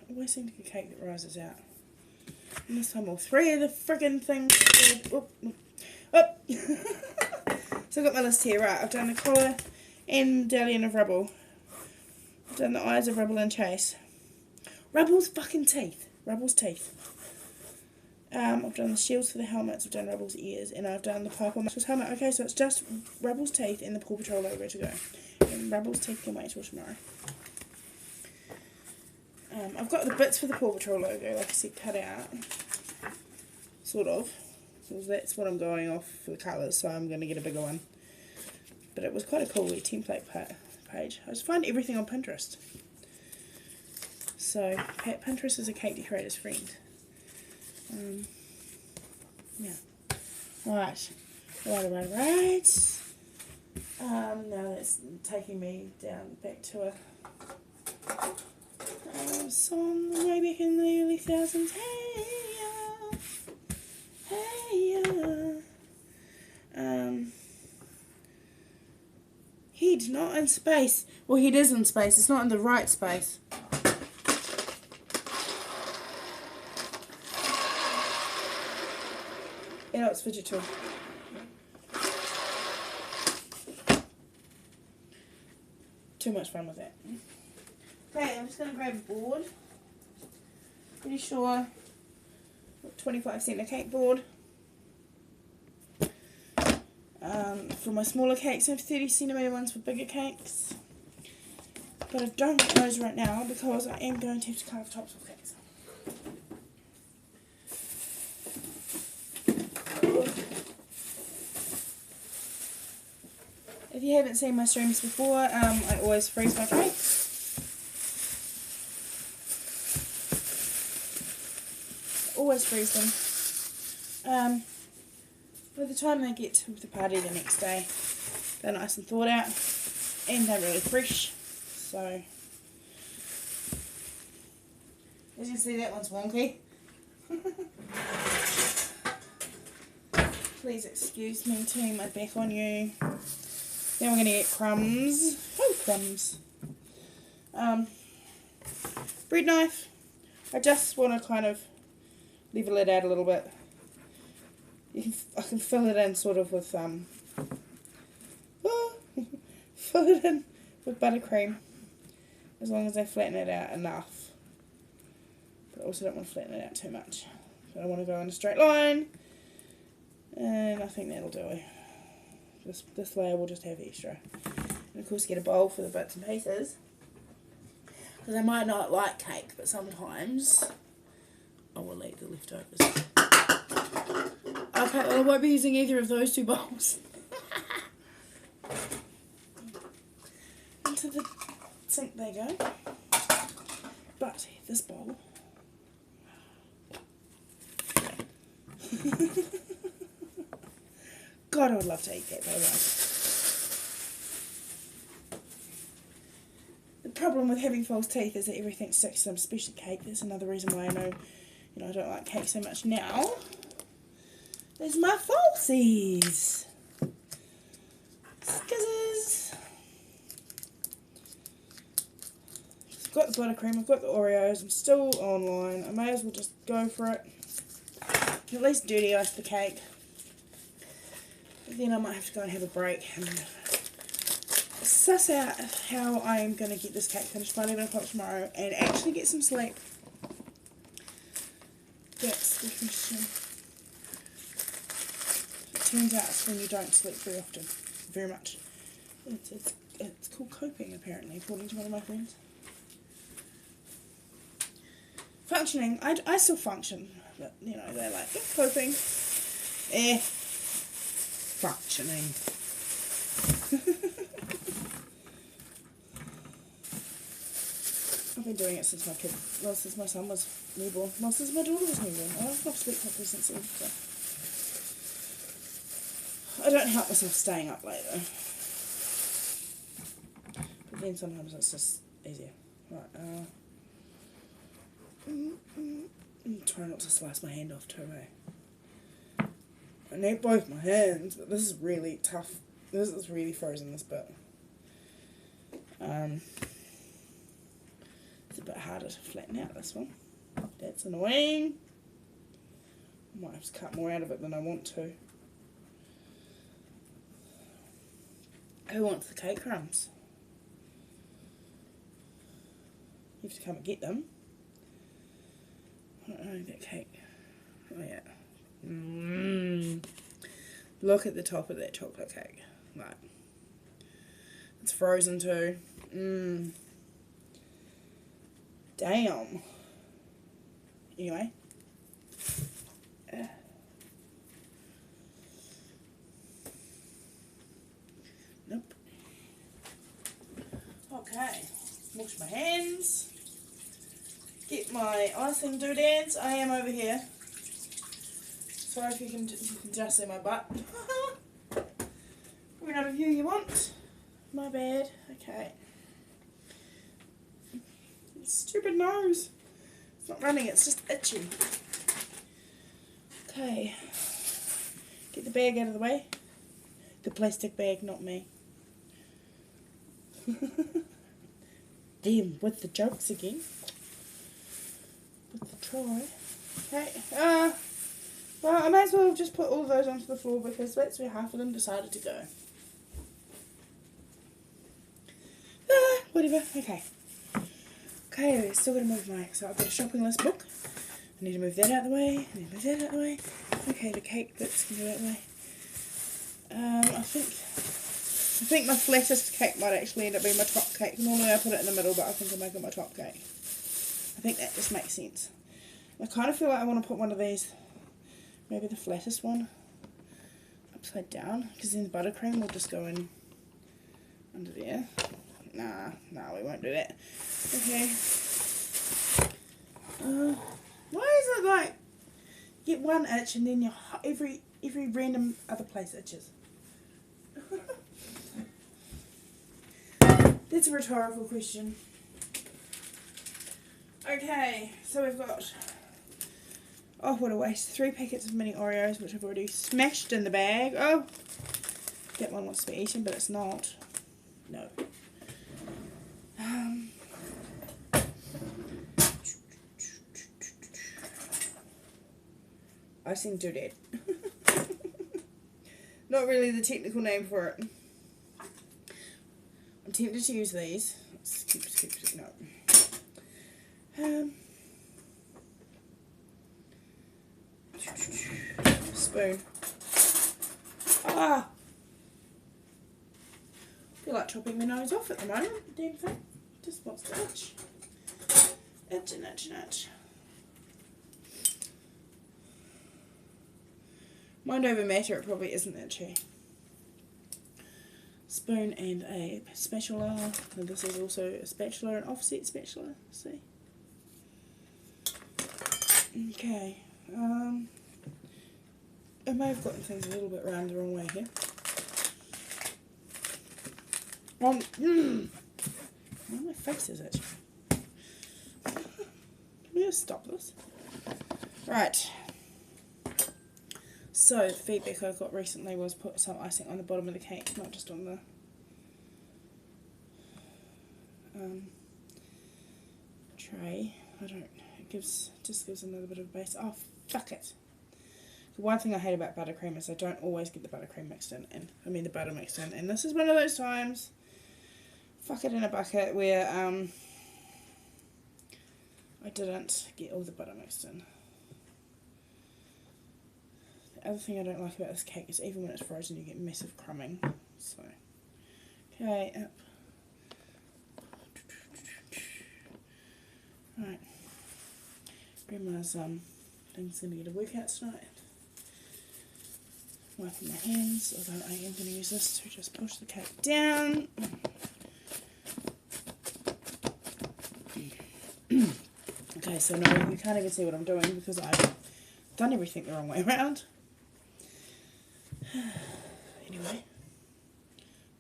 I always seem to get a cake that rises out. And this time all three of the friggin' things. So I've got my list here, right? I've done the collar and medallion of Rubble. I've done the eyes of Rubble and Chase. Rubble's fucking teeth. Rubble's teeth. I've done the shields for the helmets, I've done Rubble's ears, and I've done the purple muscles helmet. Okay, so it's just Rubble's teeth and the Paw Patrol logo to go. And Rubble's teeth can wait till tomorrow. I've got the bits for the Paw Patrol logo, like I said, cut out. Sort of. So that's what I'm going off for the colours, so I'm going to get a bigger one. But it was quite a cool wee template page. I just find everything on Pinterest. So, Pinterest is a cake decorator's friend. Yeah. Right. Now that's taking me down back to a song way back in the early thousands. Hey ya, hey ya. Head not in space. Well, head is in space. It's not in the right space. You know, it's digital. Too much fun with that. Okay, I'm just going to grab a board. Pretty sure 25-cent a cake board. For my smaller cakes, I have 30cm ones for bigger cakes. But I don't want those right now because I am going to have to carve tops of cakes. If you haven't seen my streams before, I always freeze my cakes. Always freeze them. By the time they get to the party the next day, they're nice and thawed out and they're really fresh. So, as you can see, that one's wonky. Please excuse me turning my back on you. Then we're going to get crumbs. Oh, crumbs. Bread knife. I just want to kind of level it out a little bit. I can fill it in sort of with fill it in with buttercream, as long as I flatten it out enough. But I also don't want to flatten it out too much. So I want to go in a straight line, and I think that'll do. This layer will just have extra. And of course get a bowl for the bits and pieces. Because I might not like cake, but sometimes I will eat the leftovers. Okay, well I won't be using either of those two bowls. Into the sink they go. But this bowl. God, I would love to eat that though, right? The problem with having false teeth is that everything sticks to them, especially cake. That's another reason why I know, I don't like cake so much now. There's my falsies. Skizzers. I've got the buttercream, I've got the Oreos, I'm still online. I may as well just go for it. At least dirty ice the cake. But then I might have to go and have a break and suss out how I'm going to get this cake finished by 11 o'clock tomorrow and actually get some sleep. That's the question. turns out it's when you don't sleep very often, very much. It's called coping, apparently, according to one of my friends. Functioning, I still function, but, you know, they're like, coping. Functioning. I've been doing it since since my son was newborn. Well, since my daughter was newborn. I've not slept properly since then, so. I don't help myself staying up late, though. But then sometimes it's just easier. Right, I'm trying not to slice my hand off too, eh? I need both my hands, but this is really tough. This is really frozen, this bit. It's a bit harder to flatten out, this one. That's annoying. I might have to cut more out of it than I want to. Who wants the cake crumbs? You have to come and get them. I don't know, that cake. Oh yeah. Look at the top of that chocolate cake. Right. It's frozen too. Damn. Anyway. Nope. Okay. Wash my hands. Get my icing doodads. I am over here. Sorry if you can just see my butt. Probably not a view you want. My bad. Okay. Stupid nose. It's not running, it's just itchy. Okay. Get the bag out of the way. The plastic bag, not me. Damn, with the jokes again. With the try. Okay. Well, I might as well just put all those onto the floor because that's where half of them decided to go. Whatever. Okay. Okay, we're still going to move so I've got a shopping list book. I need to move that out of the way. I need to move that out of the way. Okay, the cake bits can go out of the way. I think my flattest cake might actually end up being my top cake. Normally I put it in the middle, but I think I'll make it my top cake. I think that just makes sense. I kind of feel like I want to put one of these, maybe the flattest one, upside down, because then the buttercream will just go in under there. Nah, we won't do that. Okay. Why is it like, you get one itch and then every random other place itches? That's a rhetorical question. Okay, so we've got, oh what a waste, 3 packets of mini Oreos which I've already smashed in the bag. Oh, that one wants to be eaten but it's not. No. Icing doodad. Not really the technical name for it. I'm tempted to use these. Scoop, no. Spoon. Ah! I feel like chopping my nose off at the moment. Damn thing. Just wants to itch. Itch and itch and itch. Mind over matter, it probably isn't itchy. Spoon and a spatula. And this is also a spatula, an offset spatula. See? Okay. I may have gotten things a little bit round the wrong way here. Now my face is itchy. Can we just stop this? Right. So, the feedback I got recently was put some icing on the bottom of the cake, not just on the tray. It just gives another bit of base. Oh, fuck it. The one thing I hate about buttercream is I don't always get the buttercream mixed in, the butter mixed in, and this is one of those times, fuck it in a bucket, where I didn't get all the butter mixed in. The other thing I don't like about this cake is even when it's frozen you get massive crumbing. So, okay, up. Right. Grandma's thing's going to get a workout tonight. Wiping my hands, although I am going to use this to just push the cake down. Okay, so no, you can't even see what I'm doing because I've done everything the wrong way around. Anyway.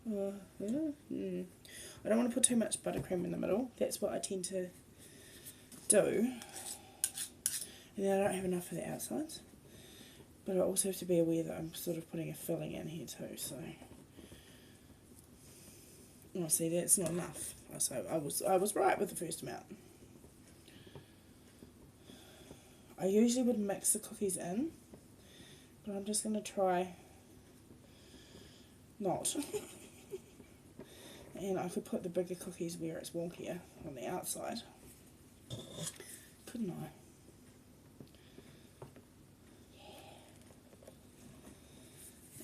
I don't want to put too much buttercream in the middle. That's what I tend to do. And then I don't have enough for the outsides. But I also have to be aware that I'm sort of putting a filling in here too, so... Oh, see, that's not enough. So I was right with the first amount. I usually would mix the cookies in, but I'm just going to try not. And I could put the bigger cookies where it's wonkier on the outside. Couldn't I?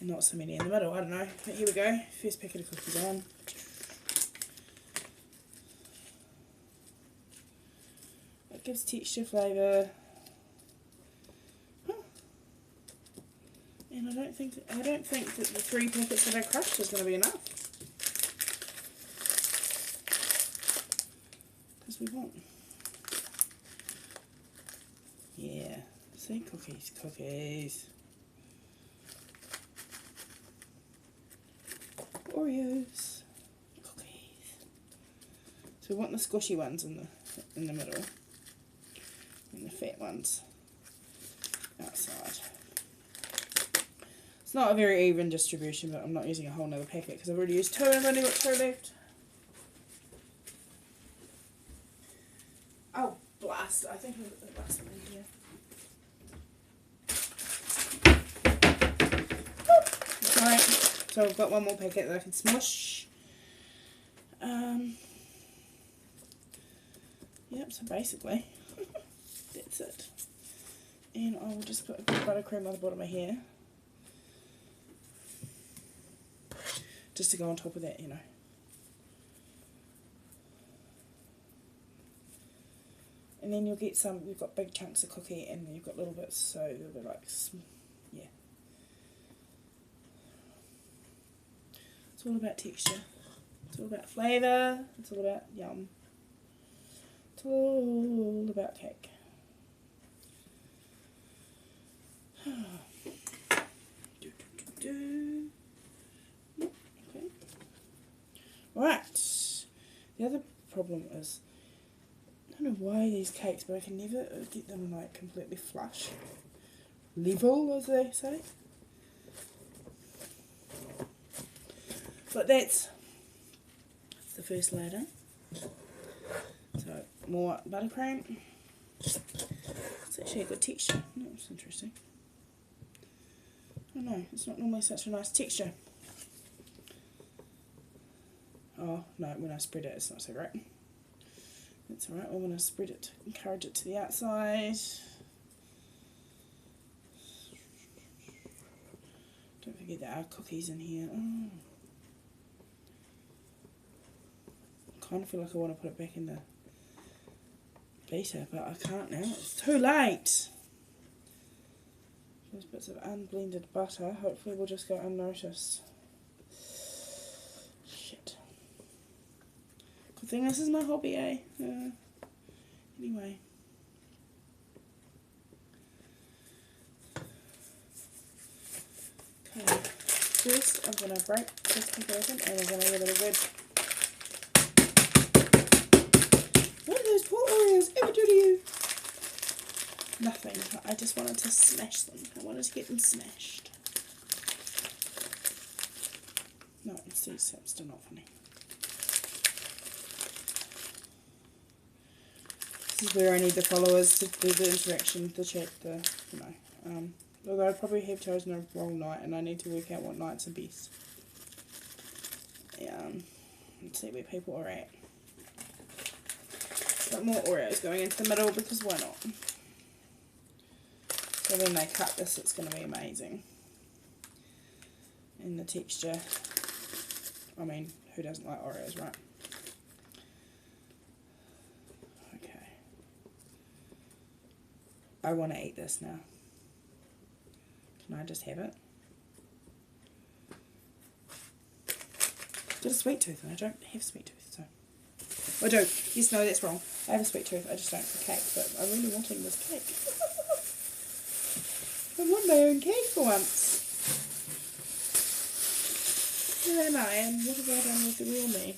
And not so many in the middle, I don't know. But here we go. First packet of cookies on. It gives texture, flavour. And I don't think that the 3 packets that I crushed is going to be enough. Because we want. Yeah. See, cookies, cookies. Oreos, cookies. So we want the squishy ones in the middle, and the fat ones outside. It's not a very even distribution, but I'm not using a whole nother packet because I've already used 2 and I've only got 2 left. Oh, blast! I think I've got the last one in here. Right, so I've got one more packet that I can smush. Yep, so basically, that's it. And I will just put a bit of buttercream on the bottom of here. Just to go on top of that, you know. And then you'll get some, you've got big chunks of cookie and you've got little bits, so they'll be like, yeah. It's all about texture. It's all about flavour. It's all about yum. It's all about cake. Okay. Right. The other problem is, I don't know why these cakes, but I can never get them like completely flush. Level, as they say. But that's the first layer done. So more buttercream. It's actually a good texture. Oh, that's interesting. Oh no, it's not normally such a nice texture. Oh no, when I spread it it's not so great. That's alright, we're going to spread it, encourage it to the outside. Don't forget there are cookies in here. Oh. I kind of feel like I want to put it back in the beater, but I can't now. It's too late. Those bits of unblended butter hopefully will just go unnoticed. Shit. Good thing this is my hobby, eh? Anyway. Okay. First, I'm going to break this paper open and I'm going to give it a good. What did those poor Oreos ever do to you? Nothing. I just wanted to smash them. I wanted to get them smashed. No, it's still not funny. This is where I need the followers to do the interaction, the chat, you know. Although I probably have chosen a wrong night and I need to work out what nights are best. And see where people are at. Got more Oreos going into the middle because why not? So when they cut this, it's going to be amazing. And the texture, I mean, who doesn't like Oreos, right? Okay. I want to eat this now. Can I just have it? I've got a sweet tooth and I don't have sweet tooth, so. I do. Yes, no, that's wrong. I have a sweet tooth, I just don't for cake, but I'm really wanting this cake. I want my own cake for once. Where am I and what have I done with the real me?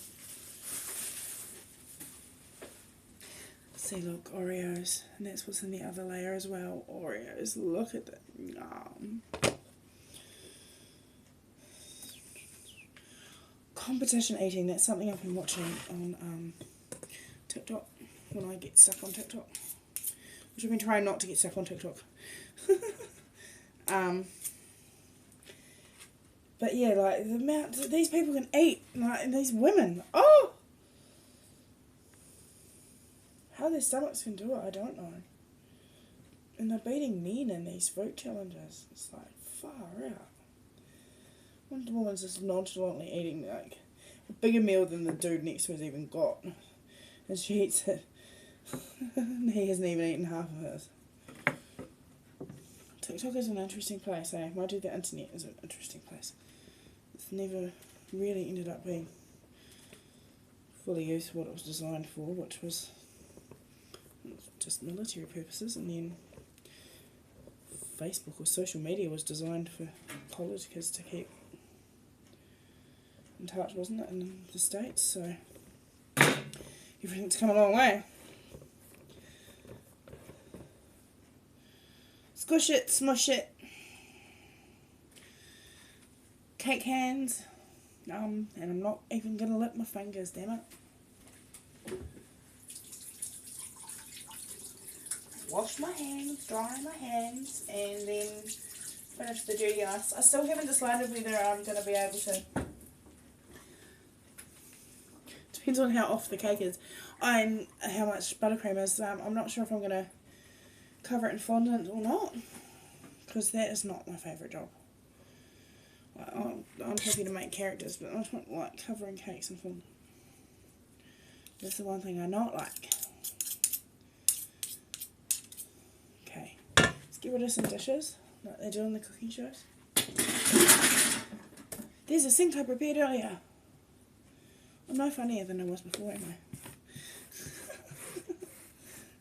See, look, Oreos, and that's what's in the other layer as well. Oreos, look at that. Competition eating, that's something I've been watching on TikTok when I get stuck on TikTok, which I've been trying not to get stuck on TikTok. But yeah, like the amount that these people can eat, like, and these women, oh, how their stomachs can do it, I don't know. And they're beating men in these fruit challenges. It's like far out. One woman's just nonchalantly eating like a bigger meal than the dude next to her's even got, and she eats it. And he hasn't even eaten half of his. TikTok is an interesting place, eh? Why do the internet is an interesting place? It's never really ended up being fully used for what it was designed for, which was just military purposes, and then Facebook or social media was designed for college kids to keep in touch, wasn't it, in the States? So everything's come a long way. Squish it, smush it. Cake hands. And I'm not even going to lick my fingers, damn it. Wash my hands, dry my hands, and then finish the dirty ice. I still haven't decided whether I'm going to be able to. Depends on how off the cake is and how much buttercream is. I'm not sure if I'm going to cover it in fondant or not, because that is not my favourite job. I'm happy to make characters, but I don't like covering cakes in fondant. That's the one thing I not like. Okay, let's get rid of some dishes, like they do in the cooking shows. There's a sink I prepared earlier. I'm no funnier than I was before, am I?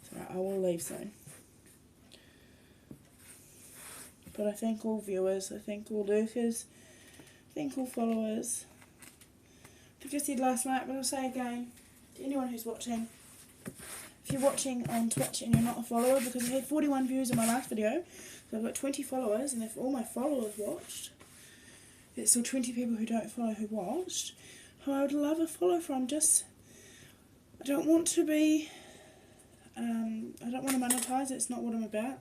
It's alright, I will leave soon. But I thank all viewers, I thank all lurkers, I thank all followers. I think I said last night, but I'll say again, to anyone who's watching, if you're watching on Twitch and you're not a follower, because I had 41 views in my last video, so I've got 20 followers, and if all my followers watched, there's still 20 people who don't follow who watched, who I would love a follow from. Just, I don't want to be, I don't want to monetize, it's not what I'm about.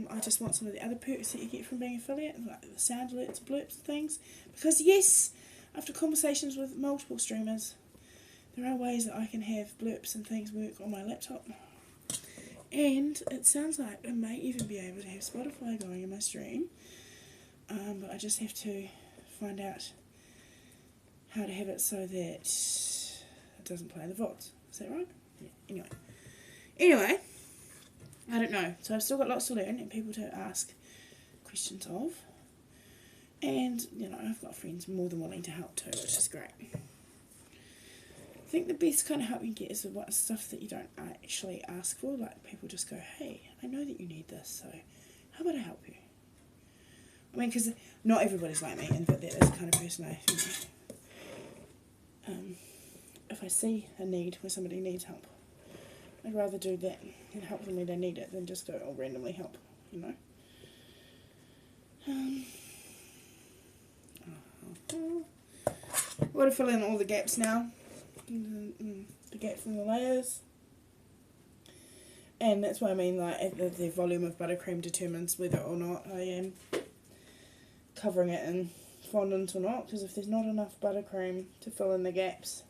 I just want some of the other perks that you get from being affiliate, like the sound alerts, blurps and things. Because yes, after conversations with multiple streamers, there are ways that I can have blurps and things work on my laptop. And it sounds like I may even be able to have Spotify going in my stream. But I just have to find out how to have it so that it doesn't play in the VODs. Is that right? Yeah, anyway. I don't know, so I've still got lots to learn and people to ask questions of, and you know, I've got friends more than willing to help too, which is great. I think the best kind of help you get is what stuff that you don't actually ask for, like people just go, hey, I know that you need this, so how about I help you? I mean, because not everybody's like me, and but that is the kind of person I am. If I see a need where somebody needs help, I'd rather do that and help them when they need it than just go, oh, randomly help, you know. I've got to fill in all the gaps now, the gaps in the layers. And that's what I mean, like the volume of buttercream determines whether or not I am covering it in fondant or not, because if there's not enough buttercream to fill in the gaps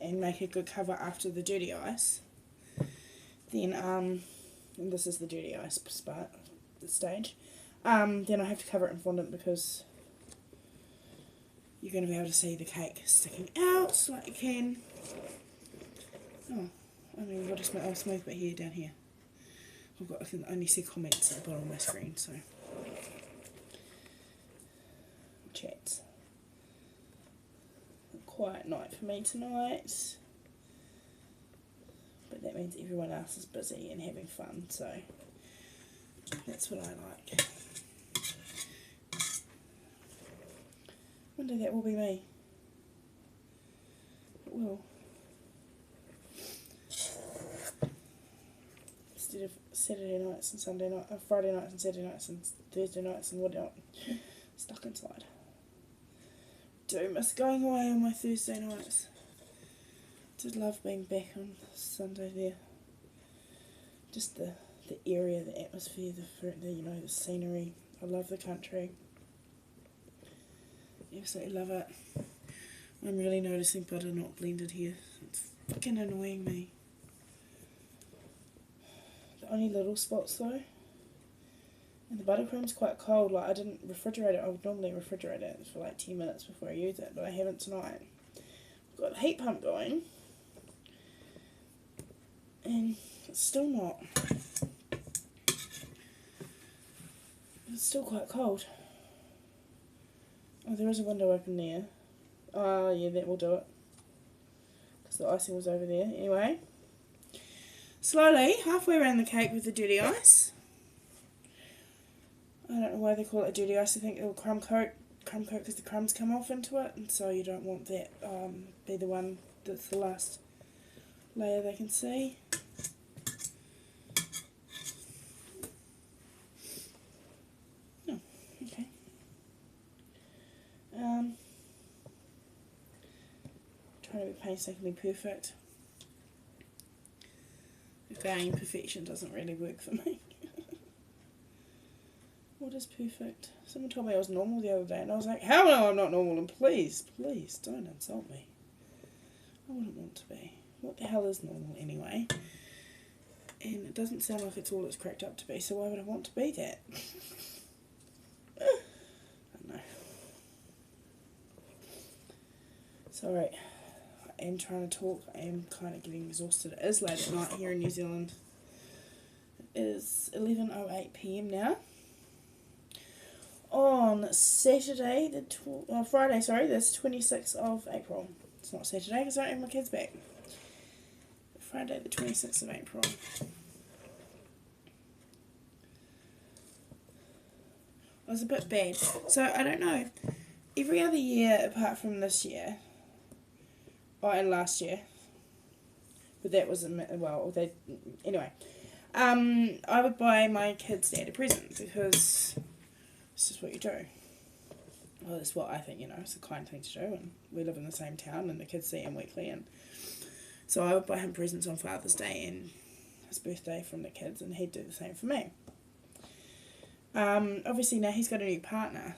and make a good cover after the dirty ice, then and this is the dirty ice part, the stage. Then I have to cover it in fondant because you're going to be able to see the cake sticking out like you can. Oh, I mean, what a smooth bit here, down here. I can only see comments at the bottom of my screen, so. Chats. Quiet night for me tonight. But that means everyone else is busy and having fun, so that's what I like. One day that will be me. It will. Instead of Saturday nights and Sunday night, Friday nights and Saturday nights and Thursday nights and whatnot, stuck inside. Do miss going away on my Thursday nights. Did love being back on Sunday there. Just the area, the atmosphere, the you know, the scenery. I love the country. Absolutely love it. I'm really noticing butter not blended here. It's fucking annoying me. The only little spots though. And the buttercream's quite cold. Like, I didn't refrigerate it. I would normally refrigerate it for like 10 minutes before I use it, but I haven't tonight. I've got the heat pump going. And it's still not. It's still quite cold. Oh, there is a window open there. Oh, yeah, that will do it. Because the icing was over there. Anyway. Slowly, halfway around the cake with the dirty ice. I don't know why they call it a dirty ice. I think it'll crumb coat because the crumbs come off into it. And so you don't want that be the one that's the last layer they can see. Oh, okay. Trying to be painstakingly perfect. Again, perfection doesn't really work for me. What is perfect? Someone told me I was normal the other day, and I was like, hell no, I'm not normal, and please don't insult me. I wouldn't want to be. What the hell is normal anyway? And it doesn't sound like it's all it's cracked up to be, so why would I want to be that? I don't know. Sorry, I am trying to talk. I am kind of getting exhausted. It is late at night here in New Zealand. It is 11:08 PM now. On Saturday, Friday, sorry, the 26th of April. It's not Saturday because I don't have my kids back. Friday, the 26th of April. I was a bit bad. So, I don't know. Every other year, apart from this year, and last year, but that was, anyway, I would buy my kids' dad a present because this is what you do. Well, that's what I think, it's a kind thing to do, and we live in the same town, and the kids see him weekly, and so I would buy him presents on Father's Day and his birthday from the kids, and he'd do the same for me. Obviously now he's got a new partner.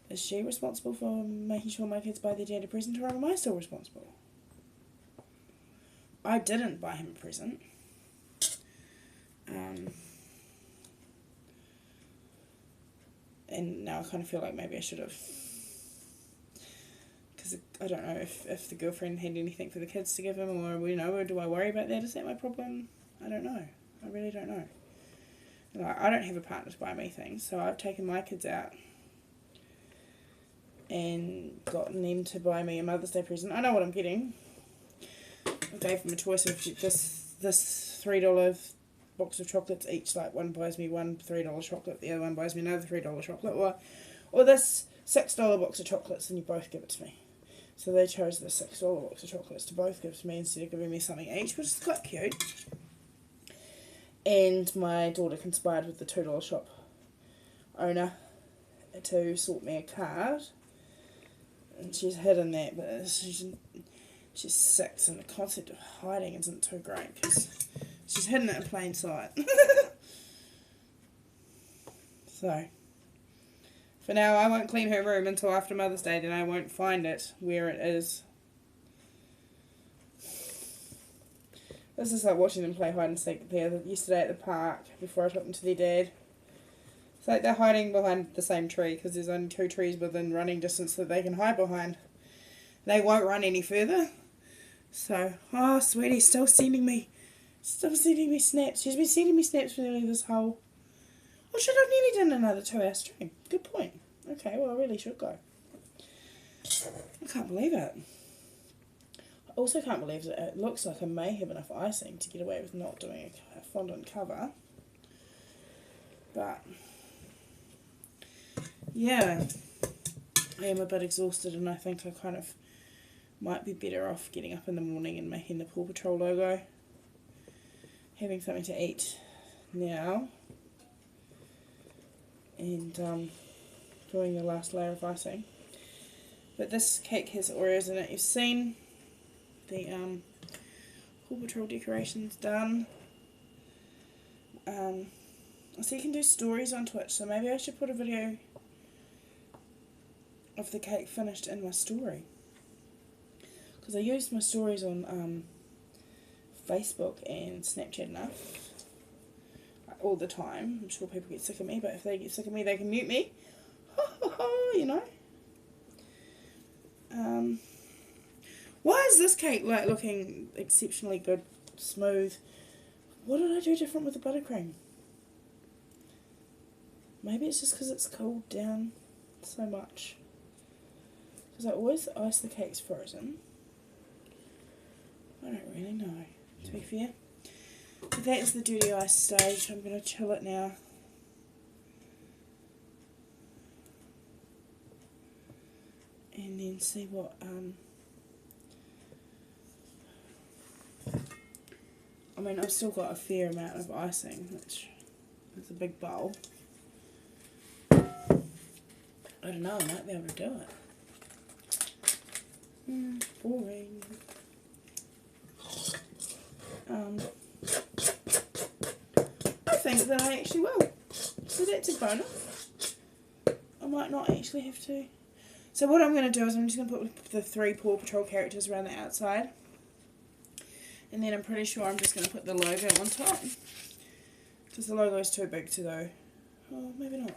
Is she responsible for making sure my kids buy their dad a present, or am I still responsible? I didn't buy him a present. And now I kind of feel like maybe I should have. Because I don't know if the girlfriend had anything for the kids to give him, or, or do I worry about that? Is that my problem? I don't know. I really don't know. Like, I don't have a partner to buy me things, so I've taken my kids out and gotten them to buy me a Mother's Day present. I know what I'm getting. I gave them a choice of this $3 box of chocolates each. Like, one buys me one $3 chocolate, the other one buys me another $3 chocolate, or this $6 box of chocolates, and you both give it to me. So they chose the $6 box of chocolates to both give to me instead of giving me something each, which is quite cute. And my daughter conspired with the $2 shop owner to sort me a card. And she's hidden that, but she's 6, and the concept of hiding isn't too great because she's hidden it in plain sight. So, for now, I won't clean her room until after Mother's Day, then I won't find it where it is. This is like watching them play hide and seek yesterday at the park before I took them to their dad. It's like they're hiding behind the same tree because there's only 2 trees within running distance that they can hide behind. They won't run any further. So, oh, sweetie's still sending me snaps. She's been sending me snaps for nearly this whole... Oh, should I've nearly done another 2-hour stream. Good point. Okay, well, I really should go. I can't believe it. I also can't believe that it looks like I may have enough icing to get away with not doing a fondant cover. But, yeah, I am a bit exhausted and I think I kind of might be better off getting up in the morning and making the Paw Patrol logo. Having something to eat now. And doing the last layer of icing. But this cake has Oreos in it. You've seen the Paw Patrol decorations done. So you can do stories on Twitch, so maybe I should put a video of the cake finished in my story. Because I used my stories on Facebook and Snapchat enough. All the time. I'm sure people get sick of me, but if they get sick of me, they can mute me. You know. Why is this cake like looking exceptionally good, smooth? What did I do different with the buttercream? Maybe it's just because it's cooled down so much. Because I always ice the cakes frozen. I don't really know, to be fair. But that is the dirty ice stage. I'm going to chill it now. And then see what, I mean, I've still got a fair amount of icing, which is a big bowl. I don't know, I might be able to do it. Boring. I think that I actually will. So that's a bonus. I might not actually have to. So what I'm going to do is I'm just going to put the 3 Paw Patrol characters around the outside. And then I'm pretty sure I'm just going to put the logo on top. Because the logo is too big to go. Oh, maybe not.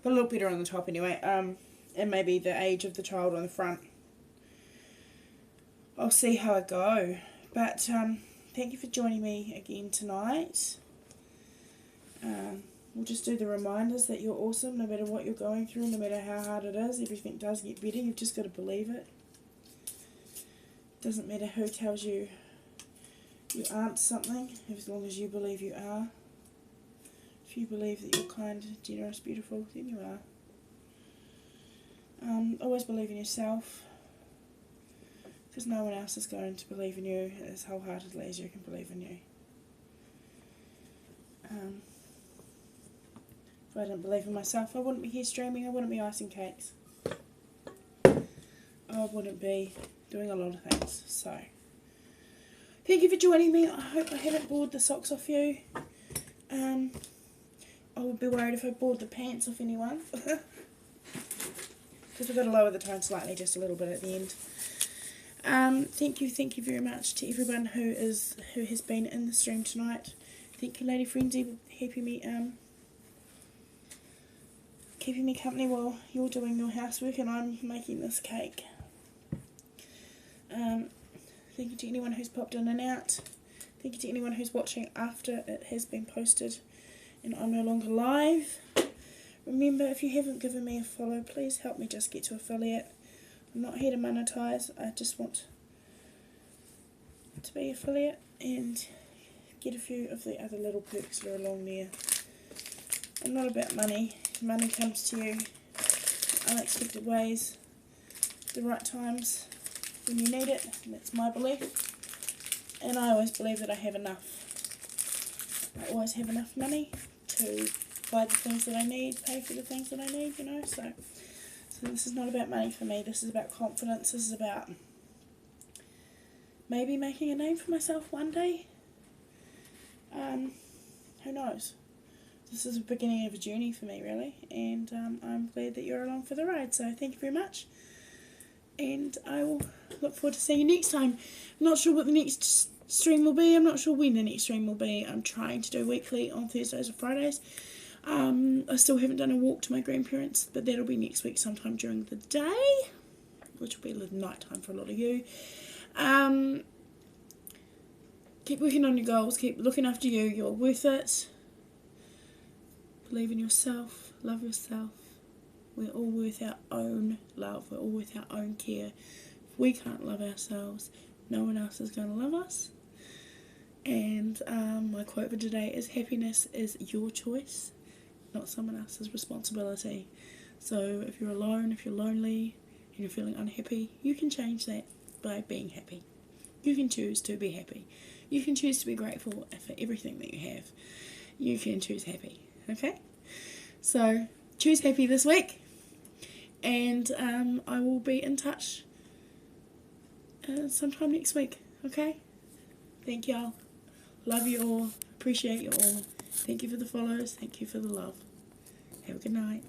But a little better on the top anyway. And maybe the age of the child on the front. I'll see how I go. But thank you for joining me again tonight. We'll just do the reminders that you're awesome no matter what you're going through, no matter how hard it is. Everything does get better. You've just got to believe it. Doesn't matter who tells you you aren't something, as long as you believe you are. If you believe that you're kind, generous, beautiful, then you are. Always believe in yourself. Because no one else is going to believe in you as wholeheartedly as you can believe in you. If I didn't believe in myself, I wouldn't be here streaming, I wouldn't be icing cakes. I wouldn't be doing a lot of things. So, thank you for joining me. I hope I haven't bored the socks off you. I would be worried if I bored the pants off anyone. Because we've got to lower the tone slightly, just a little bit at the end. Thank you very much to everyone who has been in the stream tonight. Thank you, Lady Frenzy, for keeping me company while you're doing your housework and I'm making this cake. Thank you to anyone who's popped in and out. Thank you to anyone who's watching after it has been posted and I'm no longer live. Remember, if you haven't given me a follow, please help me just get to affiliate. I'm not here to monetize, I just want to be affiliate and get a few of the other little perks that are along there. I'm not about money. Money comes to you in unexpected ways, the right times, when you need it, and that's my belief. And I always believe that I have enough. I always have enough money to buy the things that I need, pay for the things that I need, you know, so this is not about money for me, this is about confidence, this is about maybe making a name for myself one day. Who knows? This is the beginning of a journey for me, really, and I'm glad that you're along for the ride, so thank you very much, and I will look forward to seeing you next time. I'm not sure what the next stream will be. I'm not sure when the next stream will be. I'm trying to do weekly on Thursdays or Fridays. I still haven't done a walk to my grandparents, but that'll be next week sometime during the day, which will be night time for a lot of you. Keep working on your goals, keep looking after you, you're worth it. Believe in yourself, love yourself. We're all worth our own love, we're all worth our own care. If we can't love ourselves, no one else is going to love us. And my quote for today is, happiness is your choice, not someone else's responsibility. So if you're alone, if you're lonely, and you're feeling unhappy, you can change that by being happy. You can choose to be happy. You can choose to be grateful for everything that you have. You can choose happy, okay? So choose happy this week, and I will be in touch sometime next week, okay? Thank y'all. Love you all. Appreciate you all. Thank you for the follows. Thank you for the love. Have a good night.